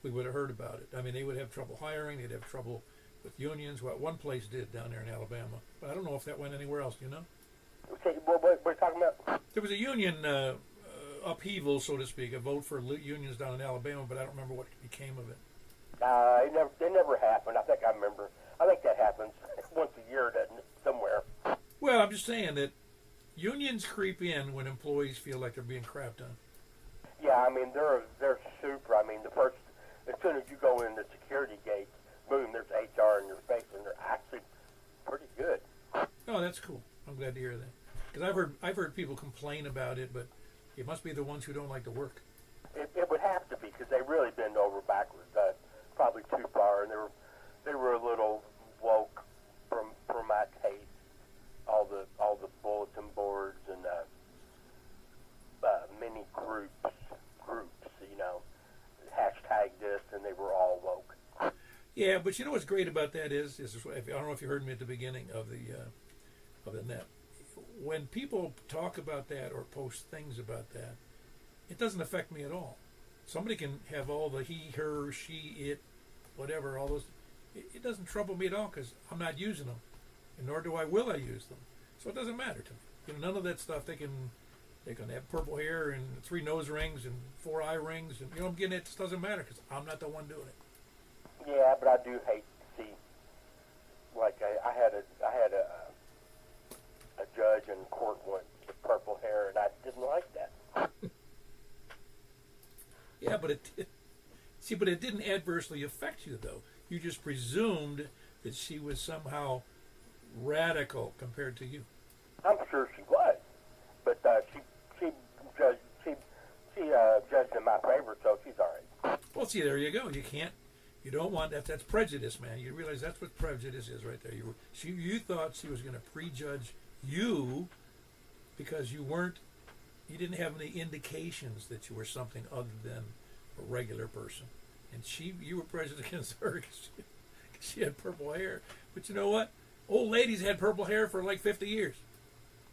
we would have heard about it. I mean, they would have trouble hiring. They'd have trouble with unions. Well, one place did down there in Alabama. But I don't know if that went anywhere else, do you know?
Okay, what are you talking about?
There was a union upheaval, so to speak, a vote for unions down in Alabama, but I don't remember what became of it.
It never happened. I think I remember. I think that happens once a year, doesn't it, somewhere?
Well, I'm just saying that unions creep in when employees feel like they're being crapped on.
Yeah, I mean, they're super. I mean, as soon as you go in the security gate, boom, there's HR in your face, and they're actually pretty good.
Oh, that's cool. I'm glad to hear that. Because I've heard people complain about it, but it must be the ones who don't like to work.
It would have to be, because they really bend over backwards, probably too far, and they were a little woke for my taste. All the bulletin boards and many groups, hashtag this, and they were all woke.
Yeah, but you know what's great about that is I don't know if you heard me at the beginning of the net. When people talk about that or post things about that, it doesn't affect me at all. Somebody can have all the he, her, she, it, whatever, all those. It doesn't trouble me at all because I'm not using them, and nor will I use them. So it doesn't matter to me. You know, none of that stuff. They can have purple hair and 3 nose rings and 4 eye rings, and I'm getting it. Just doesn't matter because I'm not the one doing it.
Yeah, but I do hate to see. Like I had a judge in court once with purple hair, and I didn't like that.
Yeah, but it didn't adversely affect you though. You just presumed that she was somehow radical compared to you.
I'm sure she was, but she judged in my favor, so she's all right.
Well, see, there you go. You don't want that. That's prejudice, man. You realize that's what prejudice is right there. You thought she was going to prejudge you because you didn't have any indications that you were something other than a regular person. And you were prejudiced against her because she had purple hair. But you know what? Old ladies had purple hair for like 50 years.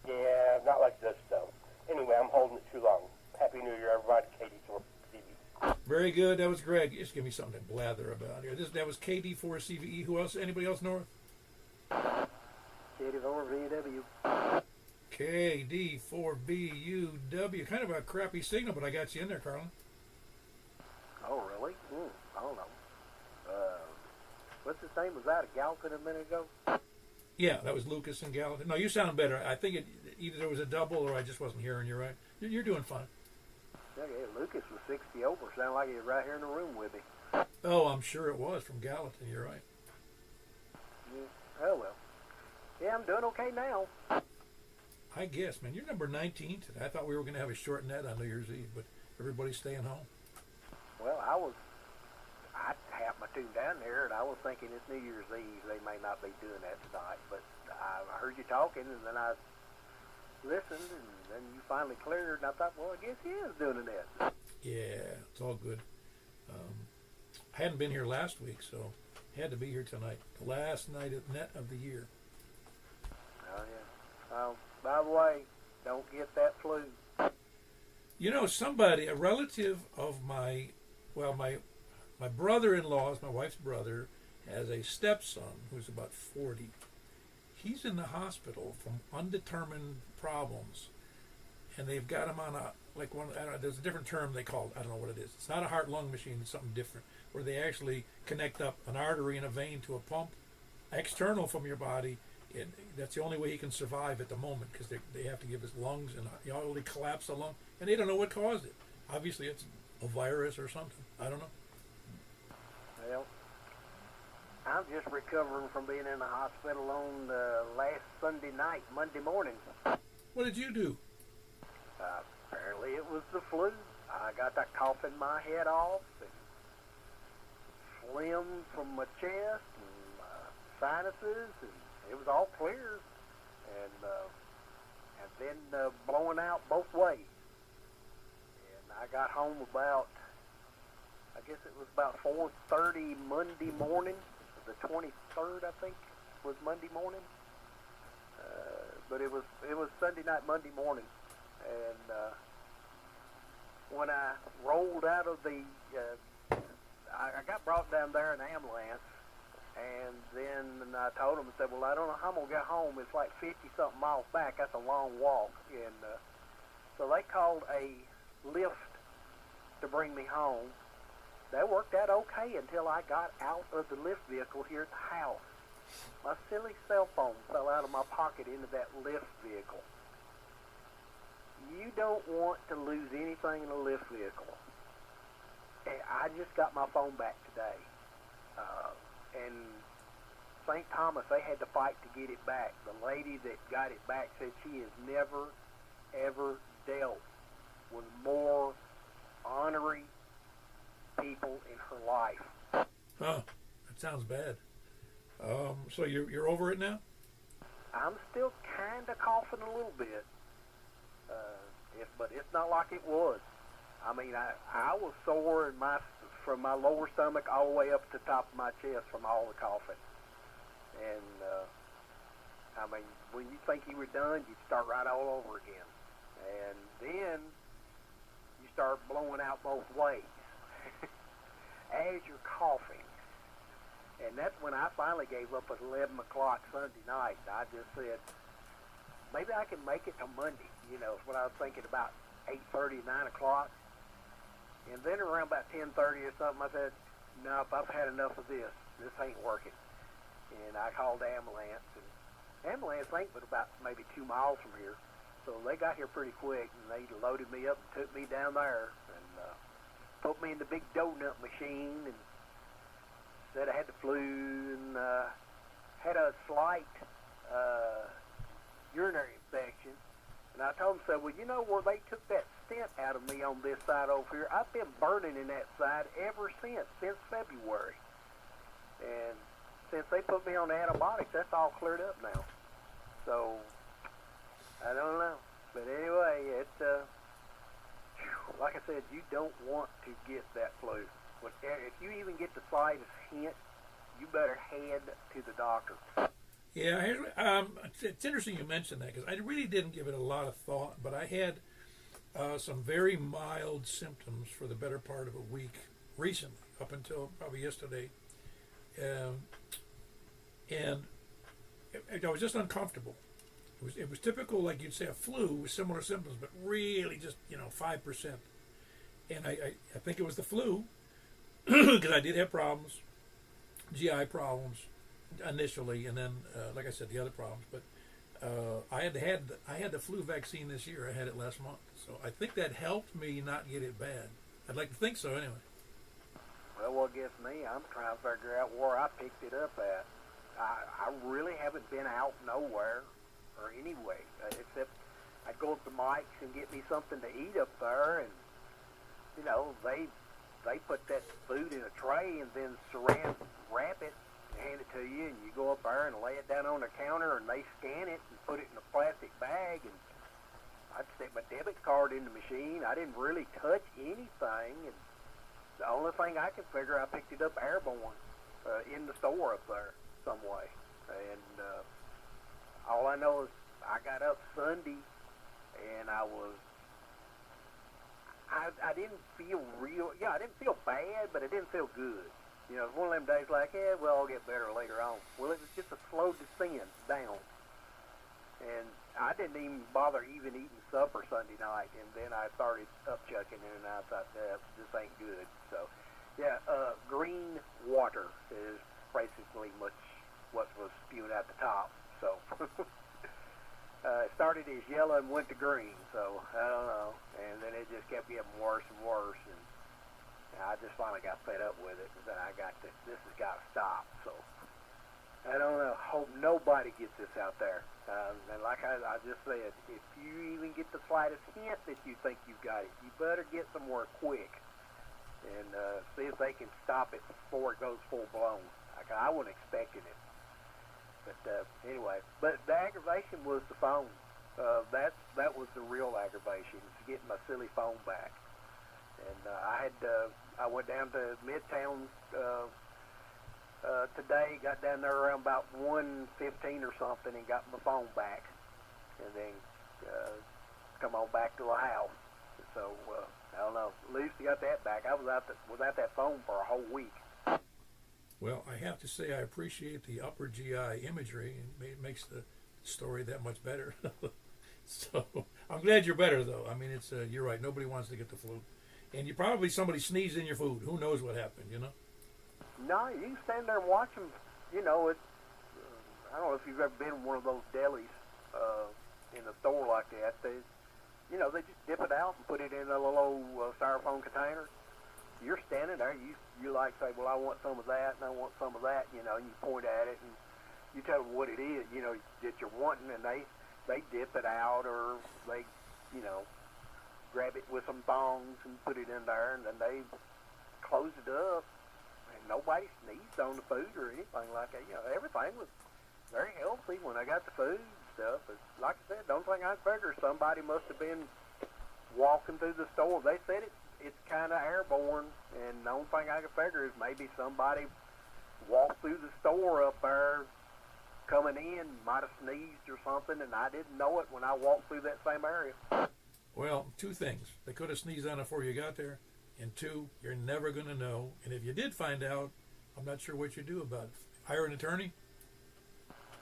Yeah, not like this, though. Anyway, I'm holding it too long. Happy New Year, everybody. KD4CVE.
Very good. That was Greg. Just give me something to blather about here. That was KD4CVE. Who else? Anybody else north?
KD4VW.
KD4BUW. Kind of a crappy signal, but I got you in there, Carlin.
Oh, really? I don't know. What's his name? Was that a Gallatin a minute ago?
Yeah, that was Lucas and Gallatin. No, you sound better. I think either there was a double or I just wasn't hearing you right. You're doing fine.
Yeah, Lucas was 60 over. Sounded like he was right here in the room with me.
Oh, I'm sure it was from Gallatin. You're right.
Yeah. Oh, well. Yeah, I'm doing okay now.
I guess, man. You're number 19 today. I thought we were going to have a short net on New Year's Eve, but everybody's staying home.
Well, I happened to tune down there, and I was thinking it's New Year's Eve. They may not be doing that tonight, but I heard you talking, and then I listened, and then you finally cleared, and I thought, well, I guess he is doing that.
Yeah, it's all good. I hadn't been here last week, so had to be here tonight. The last night of net of the year.
Oh, yeah. By the way, don't get that flu.
You know, a relative of my brother-in-law's, my wife's brother, has a stepson who's about 40. He's in the hospital from undetermined problems, and they've got him on there's a different term they call it. I don't know what it is. It's not a heart-lung machine. It's something different, where they actually connect up an artery and a vein to a pump external from your body. And that's the only way he can survive at the moment, because they have to give his lungs, and he already collapsed the lung, and they don't know what caused it. Obviously, it's a virus or something. I don't know.
Well, I'm just recovering from being in the hospital on last Sunday night, Monday morning.
What did you do?
Apparently it was the flu. I got that coughing my head off, and phlegm from my chest, and sinuses, and it was all clear, and then blowing out both ways. And I got home about, I guess it was about 4:30 Monday morning, the 23rd, I think, was Monday morning. But it was Sunday night, Monday morning, and when I rolled out of I got brought down there in an ambulance. And then I told them, I said, well, I don't know how I'm going to get home. It's like 50-something miles back. That's a long walk. And so they called a lift to bring me home. That worked out okay until I got out of the lift vehicle here at the house. my silly cell phone fell out of my pocket into that lift vehicle. You don't want to lose anything in a lift vehicle. And I just got my phone back today. And St. Thomas, they had to fight to get it back. The lady that got it back said she has never, ever dealt with more honorary people in her life.
Huh. That sounds bad. So you're over it now?
I'm still kind of coughing a little bit. But it's not like it was. I mean, I was sore from my lower stomach all the way up to the top of my chest from all the coughing. And, I mean, when you think you were done, you start right all over again. And then you start blowing out both ways as you're coughing. And that's when I finally gave up at 11 o'clock Sunday night. I just said, maybe I can make it to Monday. You know, is what I was thinking, about 8:30, 9 o'clock. And then around about 10:30 or something, I said, no, I've had enough of this. This ain't working. And I called the ambulance. And ambulance ain't but about maybe 2 miles from here. So they got here pretty quick, and they loaded me up and took me down there and put me in the big donut machine and said I had the flu and had a slight urinary infection. And I told them, said, well, you know where they took that stent out of me on this side over here? I've been burning in that side ever since February. And since they put me on antibiotics, that's all cleared up now. So, I don't know. But anyway, like I said, you don't want to get that flu. If you even get the slightest hint, you better head to the doctor.
Yeah, it's interesting you mentioned that, because I really didn't give it a lot of thought, but I had some very mild symptoms for the better part of a week recently, up until probably yesterday. And I was just uncomfortable. It was typical, like you'd say, a flu with similar symptoms, but really just, 5%. And I think it was the flu, because I did have problems, GI problems initially, and then, like I said, the other problems. But I had the flu vaccine this year. I had it last month, so I think that helped me not get it bad. I'd like to think so, anyway.
Well, what gets me, I'm trying to figure out where I picked it up at. I really haven't been out nowhere or anyway, except I'd go up to Mike's and get me something to eat up there, and they put that food in a tray and then saran wrap it and hand it to you, and you go up there and lay it down on the counter, and they scan it and put it in a plastic bag, and I'd stick my debit card in the machine. I didn't really touch anything, and the only thing I could figure, I picked it up airborne in the store up there some way. And all I know is I got up Sunday, and I didn't feel I didn't feel bad, but I didn't feel good. It was one of them days like, I'll get better later on. Well, it was just a slow descent down. And I didn't even bother even eating supper Sunday night, and then I started upchucking it, and I thought, this ain't good. So, green water is basically much what was spewed out the top. So, it started as yellow and went to green, so I don't know. And then it just kept getting worse and worse, and I just finally got fed up with it, and then this has got to stop. So, I don't know. Hope nobody gets this out there. And like I just said, if you even get the slightest hint that you think you've got it, you better get somewhere quick and see if they can stop it before it goes full blown. I wasn't expecting it. But anyway, but the aggravation was the phone. That was the real aggravation, is getting my silly phone back. And I went down to Midtown today, got down there around about 1:15 or something, and got my phone back, and then come on back to the house. So I don't know. At least I got that back. I was without that phone for a whole week.
Well, I have to say I appreciate the upper GI imagery, and it makes the story that much better. So I'm glad you're better, though. I mean, it's you're right. Nobody wants to get the flu, and somebody sneezed in your food. Who knows what happened?
No, you can stand there and watch them. I don't know if you've ever been in one of those delis in a store like that. They just dip it out and put it in a little old styrofoam container. You're standing there. You like say, well, I want some of that and I want some of that. And you point at it and you tell them what it is. That you're wanting, and they dip it out, or they grab it with some thongs and put it in there, and then they close it up. And nobody sneezed on the food or anything like that. Everything was very healthy when I got the food and stuff. But like I said, the only thing I figure, somebody must have been walking through the store. They said it's kind of airborne, and the only thing I can figure is maybe somebody walked through the store up there coming in, might have sneezed or something, and I didn't know it when I walked through that same area.
Well, two things. They could have sneezed on it before you got there, and two, you're never going to know. And if you did find out, I'm not sure what you do about it. Hire an attorney?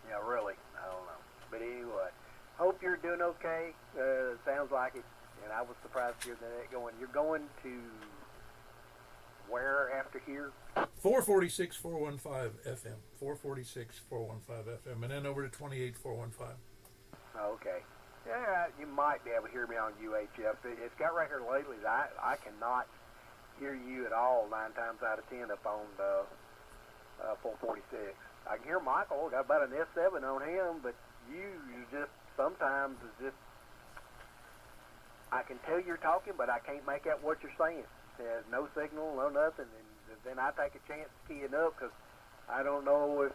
Yeah, really. I don't know. But anyway, hope you're doing okay. Sounds like it. And I was surprised to hear that going. You're going to where after here?
446 415 FM. 446 415 FM. And then over to 28 415.
Okay. Yeah, you might be able to hear me on UHF. It's got right here lately that I cannot hear you at all 9 times out of 10 up on 446. I can hear Michael. Got about an S7 on him, but you just sometimes is just, I can tell you're talking, but I can't make out what you're saying. There's no signal, no nothing, and then I take a chance keying up because I don't know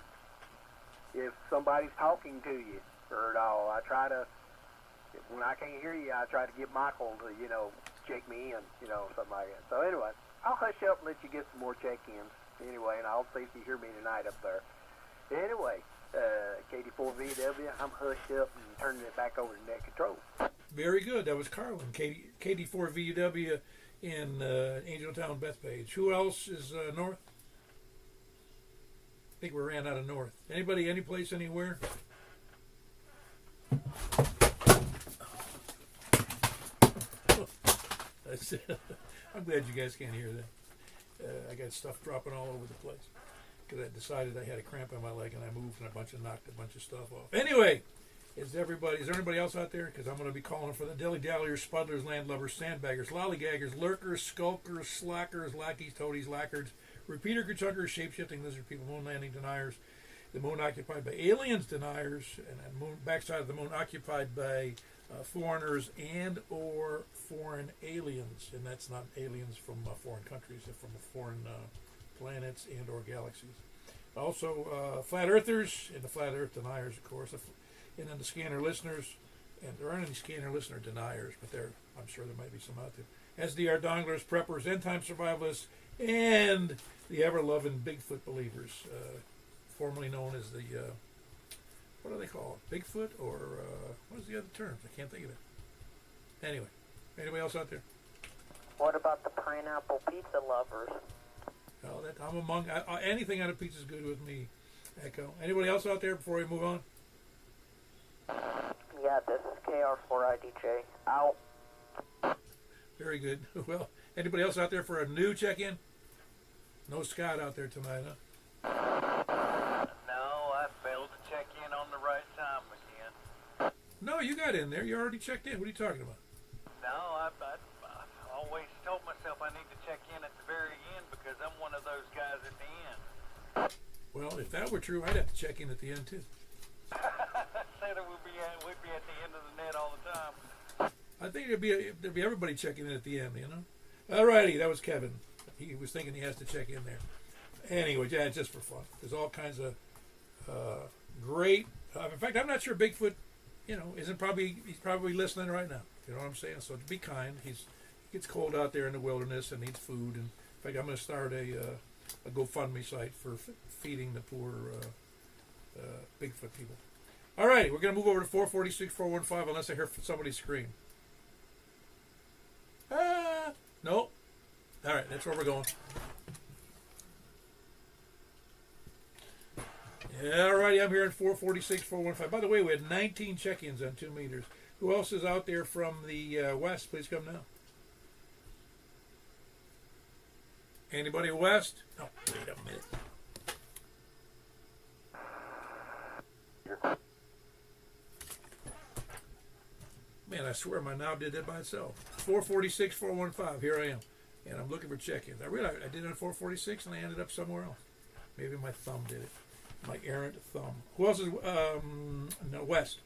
if somebody's talking to you or at all. I try to, when I can't hear you, I try to get Michael to, check me in, something like that. So anyway, I'll hush up and let you get some more check-ins anyway, and I'll see if you hear me tonight up there. Anyway, KD4VW, I'm hushed up and turning it back over to net control.
Very good. That was Carlin, KD4VW in Angeltown, Bethpage. Who else is north? I think we ran out of north. Anybody, any place, anywhere? I'm glad you guys can't hear that. I got stuff dropping all over the place because I decided I had a cramp in my leg and I moved and knocked a bunch of stuff off. Anyway, is there anybody else out there? Because I'm going to be calling for the dilly-dalliers, spuddlers, landlubbers, sandbaggers, lollygaggers, lurkers, skulkers, slackers, lackeys, toadies, lackards, repeater chunkers, shape-shifting lizard people, moon landing deniers, the moon occupied by aliens deniers, and moon backside of the moon occupied by foreigners and or foreign aliens, and that's not aliens from foreign countries, they're from foreign planets and or galaxies. Also, flat earthers and the flat earth deniers, of course, and then the scanner listeners, and there aren't any scanner listener deniers, but I'm sure there might be some out there. SDR donglers, preppers, end-time survivalists, and the ever-loving Bigfoot believers, formerly known as the what do they call it? Bigfoot, or what is the other term? I can't think of it. Anyway, anybody else out there?
What about the pineapple pizza lovers?
Well, I'm among anything out of pizza is good with me. Echo. Anybody else out there before we move on?
Yeah, this is KR4IDJ. Out.
Very good. Well, anybody else out there for a new check-in? No Scott out there tonight, huh?
No, I failed to check in on the right time again.
No, you got in there. You already checked in. What are you talking about?
No, I've always told myself I need to check in at the very end because I'm one of those guys at the end.
Well, if that were true, I'd have to check in at the end, too.
Said it we'd be at the end of the net all the time.
I think there'd be everybody checking in at the end, All righty, that was Kevin. He was thinking he has to check in there. Anyway, yeah, just for fun. There's all kinds of great. In fact, I'm not sure Bigfoot, he's probably listening right now. You know what I'm saying? So be kind. It gets cold out there in the wilderness and needs food. And in fact, I'm going to start a GoFundMe site for feeding the poor Bigfoot people. All right, we're going to move over to 446 415 unless I hear somebody scream. No. All right, that's where we're going. Yeah, all righty, I'm here at 446 415. By the way, we had 19 check-ins on 2 meters. Who else is out there from the west? Please come now. Anybody west? Oh, wait a minute. Man, I swear my knob did that by itself. 446, 415. Here I am. And I'm looking for check-ins. I realized I did it on 446 and I ended up somewhere else. Maybe my thumb did it. My errant thumb. Who else is, no, West?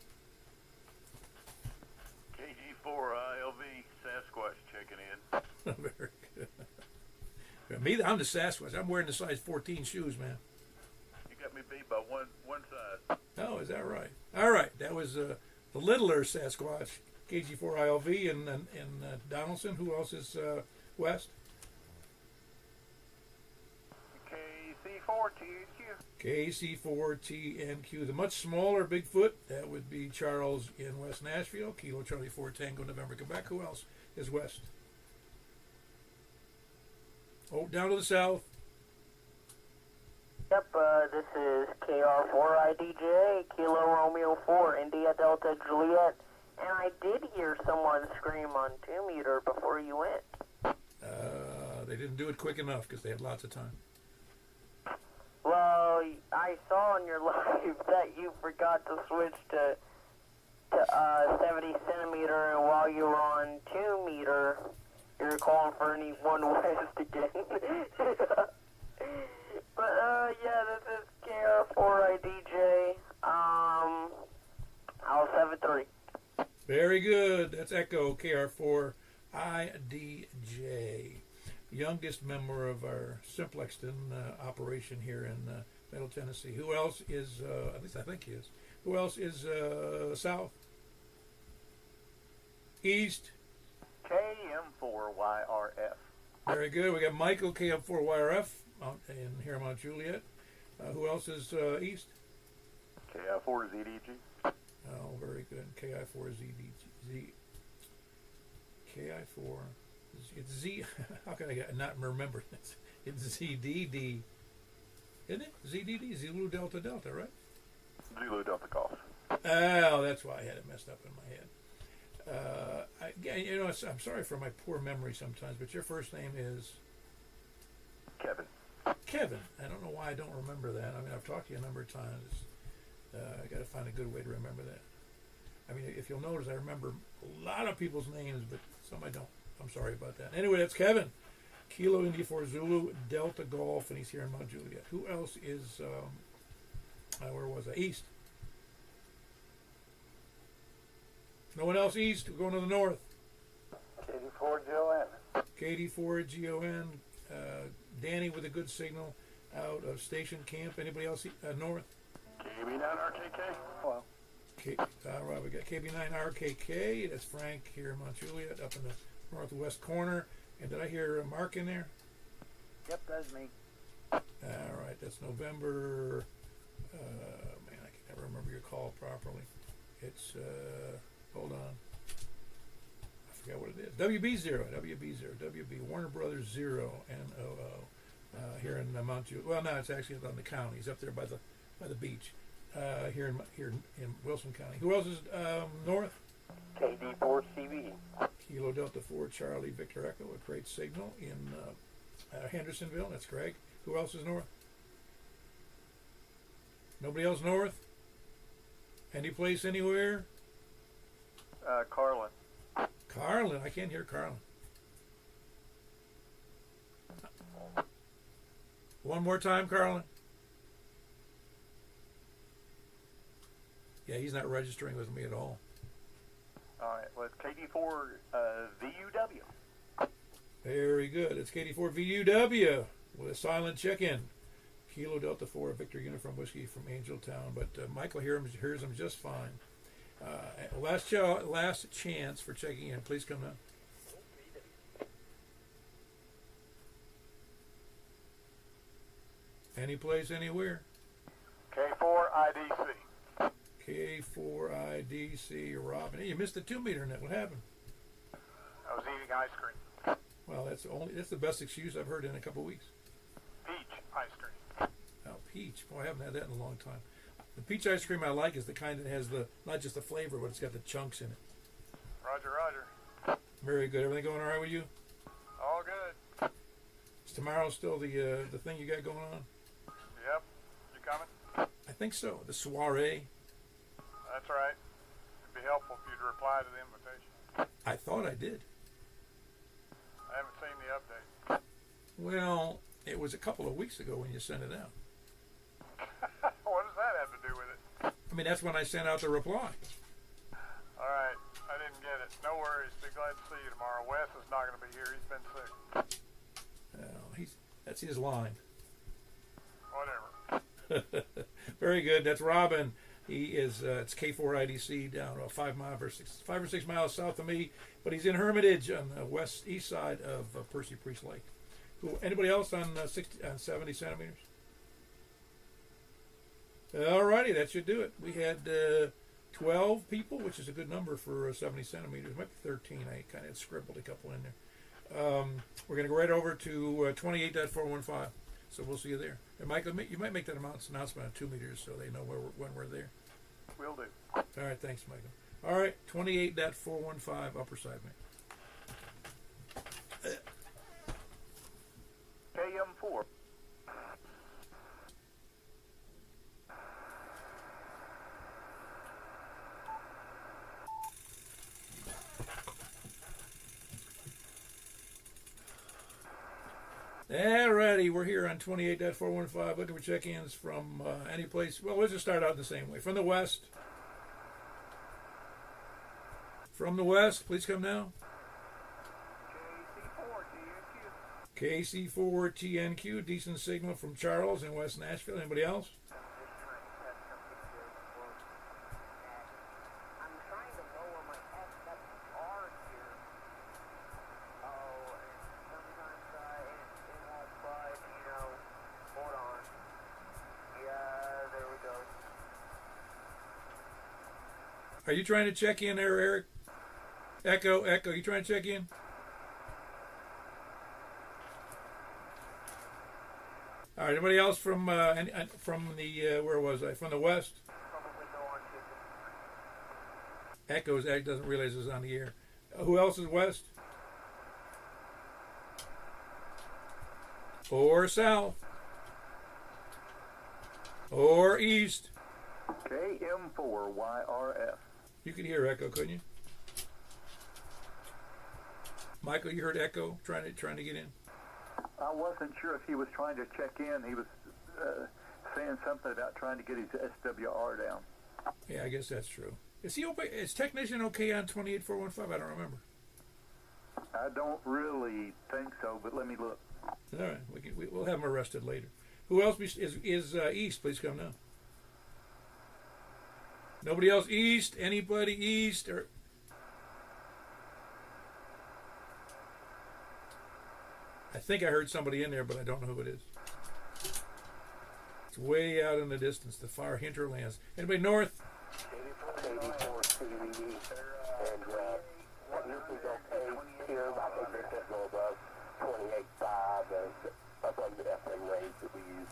KG4 ILV Sasquatch checking in.
Very good. Me, I'm the Sasquatch. I'm wearing the size 14 shoes, man.
You got me beat by one size.
Oh, is that right? All right. That was the littler Sasquatch, KG4 ILV, and Donaldson. Who else is West?
KC4TNQ.
KC4TNQ. The much smaller Bigfoot, that would be Charles in West Nashville. Kilo Charlie 4 Tango November Quebec. Who else is West? Oh, down to the south.
Yep, this is KR4IDJ, Kilo Romeo 4, India Delta Juliet, and I did hear someone scream on 2 meter before you went.
They didn't do it quick enough because they had lots of time.
Well, I saw on your live that you forgot to switch to 70 centimeter, and while you were on 2 meter, you were calling for any 1 west again. But, yeah, this is KR4IDJ, I'll 7-3.
Very good. That's Echo KR4IDJ. Youngest member of our Simplexton operation here in Middle Tennessee. Who else is, at least I think he is, who else is south? East?
KM4YRF.
Very good. We got Michael KM4YRF in here in Mount Juliet. Who else is east?
KI4ZDG.
Oh, very good. KI4ZDG. KI4. It's Z. How can I not remember this? It's ZDD. Isn't it? ZDD? Zulu Delta Delta, right?
Zulu Delta Golf.
Oh, that's why I had it messed up in my head. Again, you know, I'm sorry for my poor memory sometimes, but your first name is
Kevin.
Kevin. I don't know why I don't remember that. I mean, I've talked to you a number of times. I got to find a good way to remember that. I mean, if you'll notice, I remember a lot of people's names, but some I don't. I'm sorry about that. Anyway, that's Kevin. Kilo India 4 Zulu Delta Golf, and he's here in Mount Juliet. Who else is, where was I? East. No one else east. We're going to the north.
KD4GON.
KD4GON. Danny with a good signal out of Station Camp. Anybody else north?
KB9RKK.
Well,
Right, we got KB9RKK. That's Frank here in Mount Juliet, up in the northwest corner. And did I hear Mark in there?
yep, that's me.
All right, that's November. Man, I can never remember your call properly. It's hold on. I forgot what it is. WB Warner Brothers 0 NOO here in Mount Juliet. Well, no, it's actually on the county. It's up there by the beach here in Wilson County. Who else is north?
KD4CV.
Kilo Delta 4 Charlie Victor Echo, a great signal in Hendersonville. That's Craig. Who else is north? Nobody else north? Any place anywhere?
Carlin.
Carlin. I can't hear Carlin. One more time, Carlin. Yeah, he's not registering with me at all.
All right, well, it's KD4 VUW.
Very good. It's KD4 VUW with a silent check-in. Kilo Delta 4 Victor Uniform Whiskey from Angeltown. But Michael hears him just fine. Last chance for checking in. Please come now. Any place, anywhere.
K4IDC.
K4IDC, Robin. Hey, you missed the 2 meter net. What happened?
I was eating ice cream.
Well, that's the best excuse I've heard in a couple of weeks.
Peach ice cream.
Oh, peach. Boy, I haven't had that in a long time. The peach ice cream I like is the kind that has not just the flavor, but it's got the chunks in it.
Roger.
Very good. Everything going all right with you?
All good.
Is tomorrow still the thing you got going on?
Yep. You coming?
I think so. The soiree.
That's right.
be helpful if you'd reply to the invitation.
I thought I did.
I haven't seen the update.
Well, it was a couple of weeks ago when you sent it out.
What does that have to do with it?
I mean, that's when I sent out the reply.
All right, I didn't get it. No worries. Be glad to see you tomorrow. Wes is not going to be here. He's been sick.
Well, that's his line.
Whatever.
Very good. That's Robin. He is. It's K4IDC down 5 or 6 miles south of me, but he's in Hermitage on the east side of Percy Priest Lake. Anybody else on 70 centimeters? Alrighty, that should do it. We had 12 people, which is a good number for 70 centimeters. It might be 13. I kind of scribbled a couple in there. We're going to go right over to 28.415. So we'll see you there. And Michael, you might make that announcement on 2 meters so they know when we're there.
Will do.
All right, thanks, Michael. All right, 28.415, upper side, mate.
KM4.
Alrighty, we're here on 28.415. Looking for check-ins from any place. Well, let's just start out the same way. From the west. From the west, please come now. KC4 TNQ, decent signal from Charles in West Nashville. Anybody else? Are you trying to check in there, Eric? Echo, you trying to check in? All right, anybody else from the, where was I? From the west? Echoes doesn't realize it's on the air. Who else is west? Or south? Or east?
KM4YRF.
You could hear Echo, couldn't you? Michael, you heard Echo trying to get in?
I wasn't sure if he was trying to check in. He was saying something about trying to get his SWR down.
Yeah, I guess that's true. Is technician okay on 28.415? I don't remember.
I don't really think so, but let me look.
All right, we'll have him arrested later. Who else is east? Please come now. Nobody else east? Anybody east? Or I think I heard somebody in there, but I don't know who it is. It's way out in the distance, the far hinterlands. Anybody north?
84 CVE, and this is okay here. I think they're sitting above 28.5 up on the FM range that we use.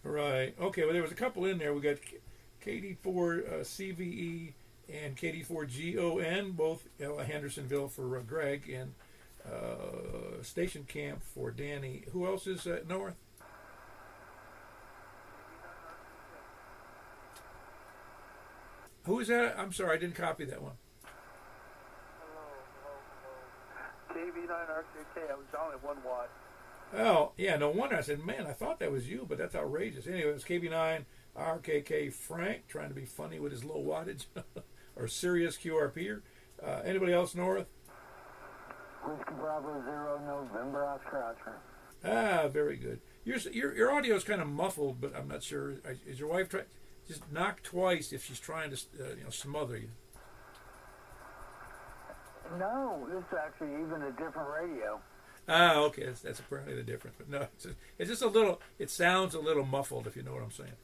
Right. Okay, well, there was a couple in there. We got KD4 CVE and KD4 GON, both Hendersonville for Greg, and Station Camp for Danny. Who else is north? Who is that? I'm sorry, I didn't copy that one.
KV9RKK, I was on at 1 watt.
Oh, yeah, no wonder. I said, man, I thought that was you, but that's outrageous. Anyway, it was KB9 RKK Frank trying to be funny with his low wattage, or serious QRP. Anybody else north?
Whiskey Bravo 0 November Oscar Oscar.
Ah, very good. Your audio is kind of muffled, but I'm not sure. Is your wife trying? Just knock twice if she's trying to smother you.
No, it's actually even a different radio.
Ah, okay, that's apparently the difference. But no, it's just a little. It sounds a little muffled, if you know what I'm saying.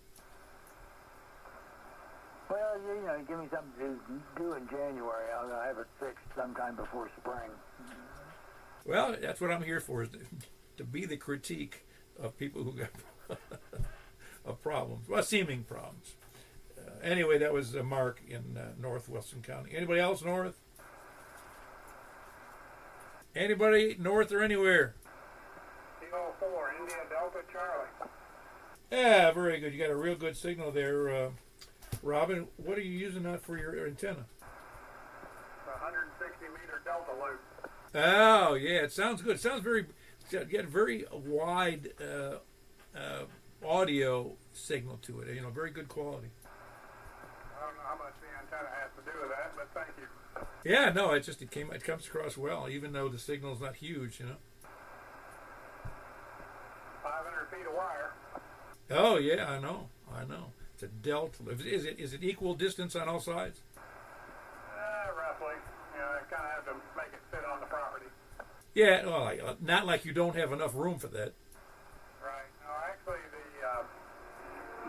Well, give me something to do in January. I'll have it fixed sometime before spring.
Well, that's what I'm here for, is to be the critique of people who got of problems, well, seeming problems. Anyway, that was Mark in Northwestern County. Anybody else north? Anybody north or anywhere?
CO4, India Delta Charlie.
Yeah, very good. You got a real good signal there. Robin, what are you using that for your antenna?
160 meter delta loop.
Oh, yeah, it sounds good. It sounds very, it's got very wide audio signal to it. You know, very good quality.
I don't know how much the antenna has to do with that, but thank you.
Yeah, no, it comes across well, even though the signal's not huge, you know.
500 feet of wire.
Oh yeah, I know. It's a delta. Is it equal distance on all sides?
Roughly. You know, I kind of have to make it fit on the property.
Yeah, well, not like you don't have enough room for that.
Right. No, actually,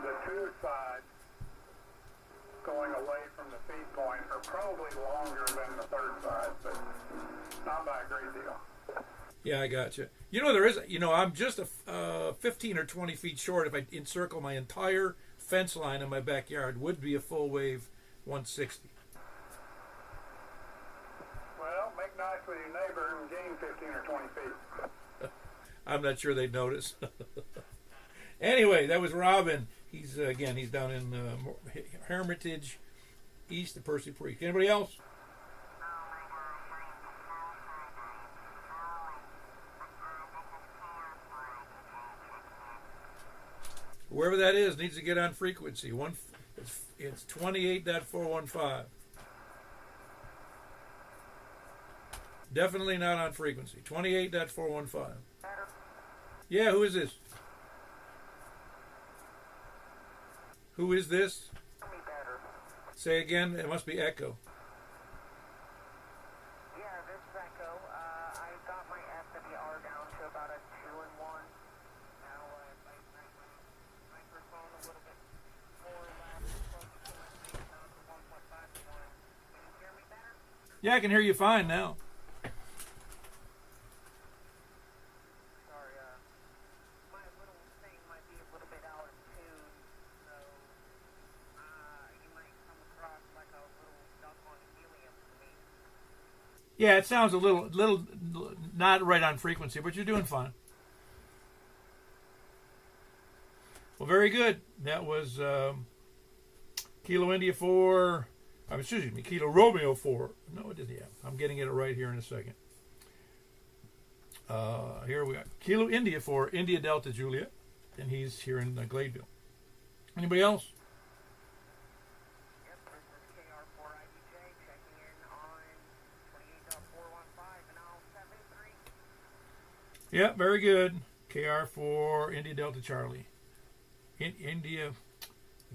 the two sides going away from the feed point are probably longer than the third side, but not by a great deal.
Yeah, I got you. You know, there is. You know, I'm just 15 or 20 feet short. If I encircle my entire fence line in my backyard, would be a full wave 160.
Well, make nice with your neighbor and gain 15 or 20 feet.
I'm not sure they'd notice. Anyway, that was Robin. He's down in Hermitage, east of Percy Creek. Anybody else? Wherever that is needs to get on frequency. It's 28.415. Definitely not on frequency. 28.415. Yeah, who is this? Who is this? Say again. It must be Echo.
Yeah, this is Echo. I got my SWR down to about a 2 and 1. Now my microphone a little bit more close to my face down to 1.5 to 1. Can you hear me better?
Yeah, I can hear you fine now.
Sorry, my little thing might be a little bit out of tune, so you might come across like a little duck on helium to me.
Yeah, it sounds a little not right on frequency, but you're doing fine. Well, very good. That was Kilo India 4. Excuse me, Kilo Romeo 4. No, it didn't. Yeah, I'm getting it right here in a second. Here we are. Kilo India 4, India Delta Juliet, and he's here in Gladeville. Anybody else?
Yep, this is KR4IBJ checking in on 28.415 and all 73.
Yeah, very good. KR4, India Delta Charlie. India,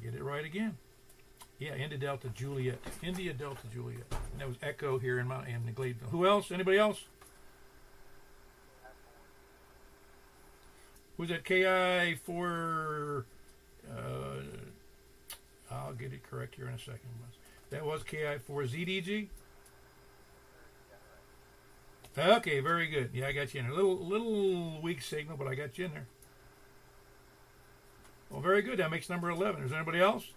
get it right again. Yeah, India Delta Juliet. India Delta Juliet. And that was Echo here in Gladeville. Who else? Anybody else? Who's that? KI4? I'll get it correct here in a second. That was KI4ZDG? Okay, very good. Yeah, I got you in there. Little weak signal, but I got you in there. Well, very good. That makes number 11. Is there anybody else?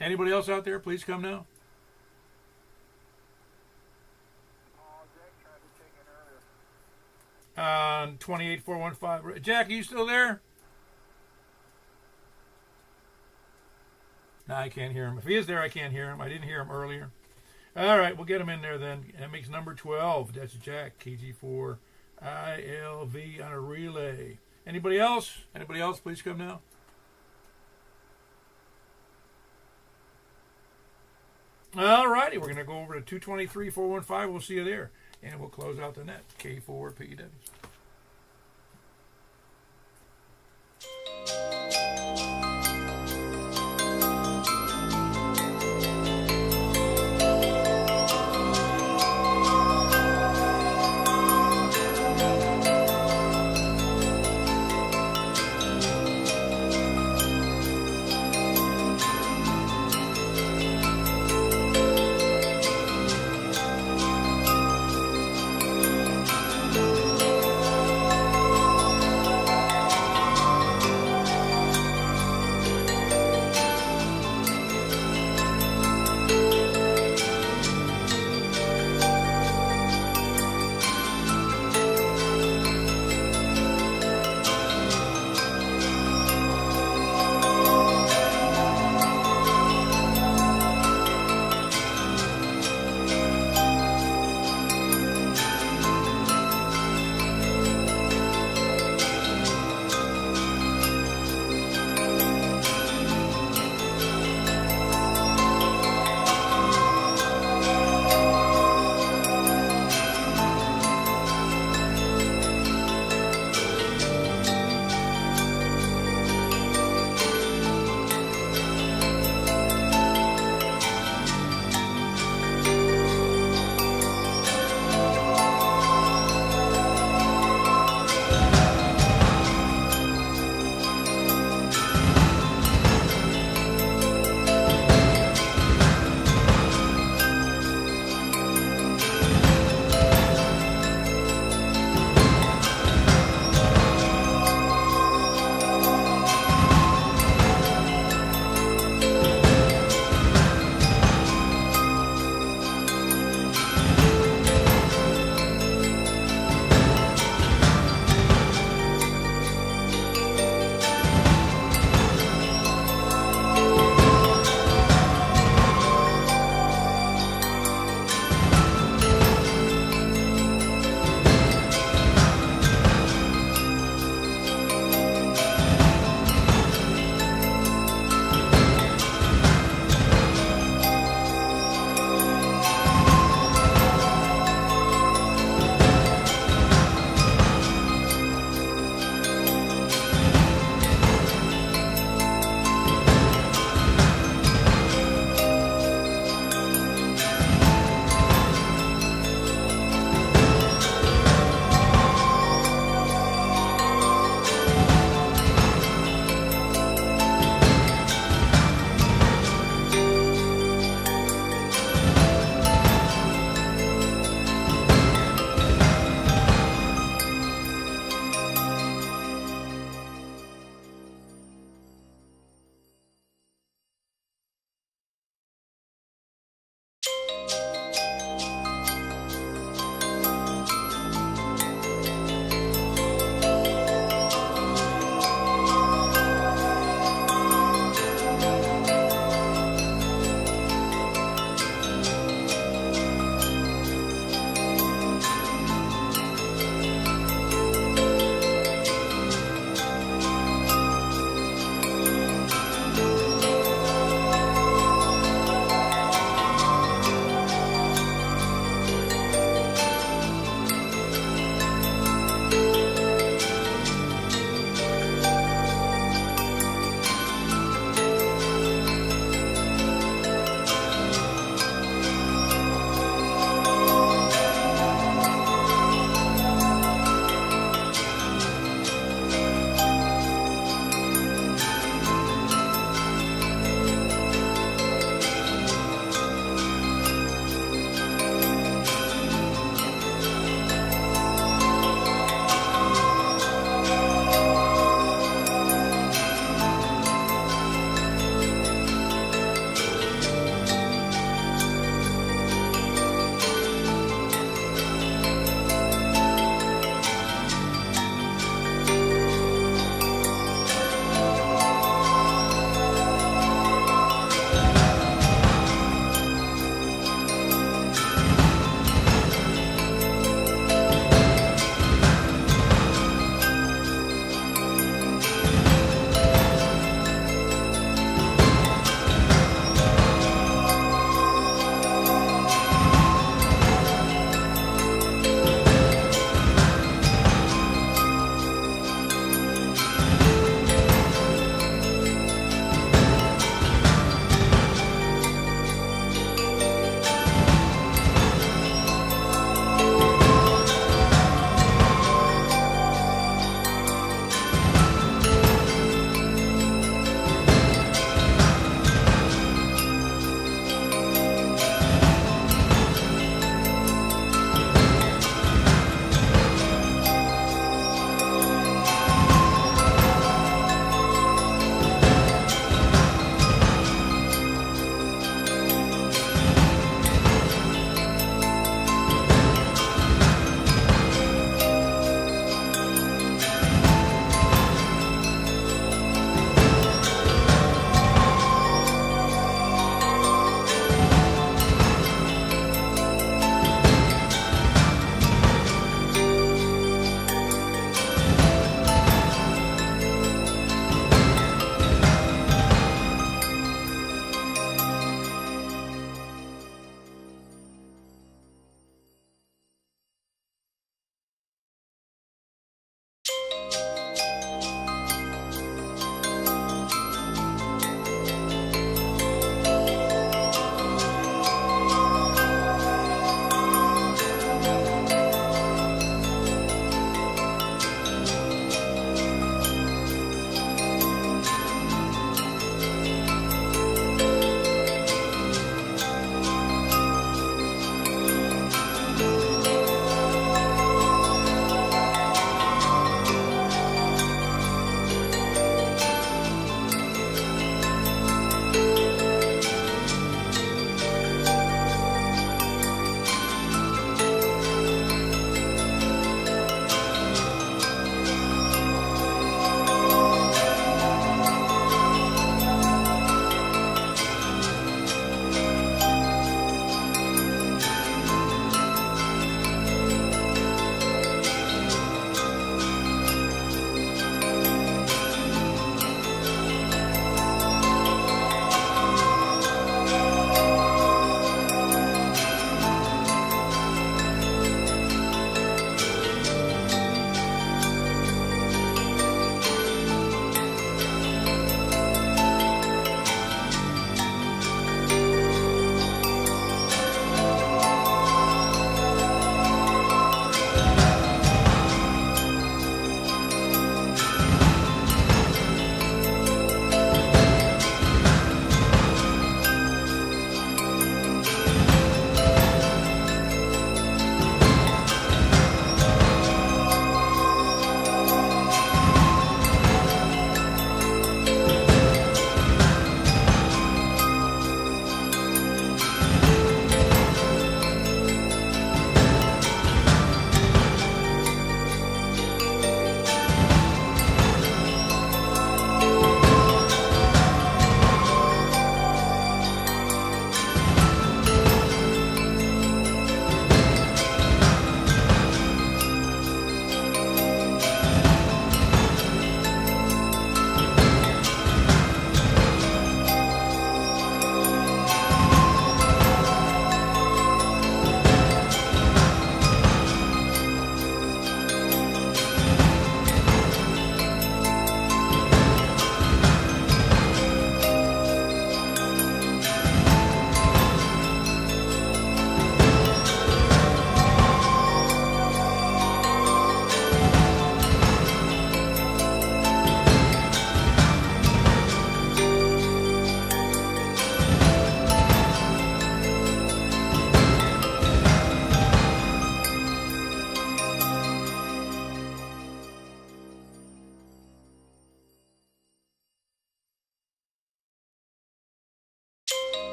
Anybody else out there? Please come now. On 28415. Jack, are you still there? No, I can't hear him. If he is there, I can't hear him. I didn't hear him earlier. All right, we'll get him in there then. That makes number 12. That's Jack, KG4 ILV on a relay. Anybody else? Anybody else? Please come now. All righty, we're going to go over to 223-415. We'll see you there. And we'll close out the net. K4 PW.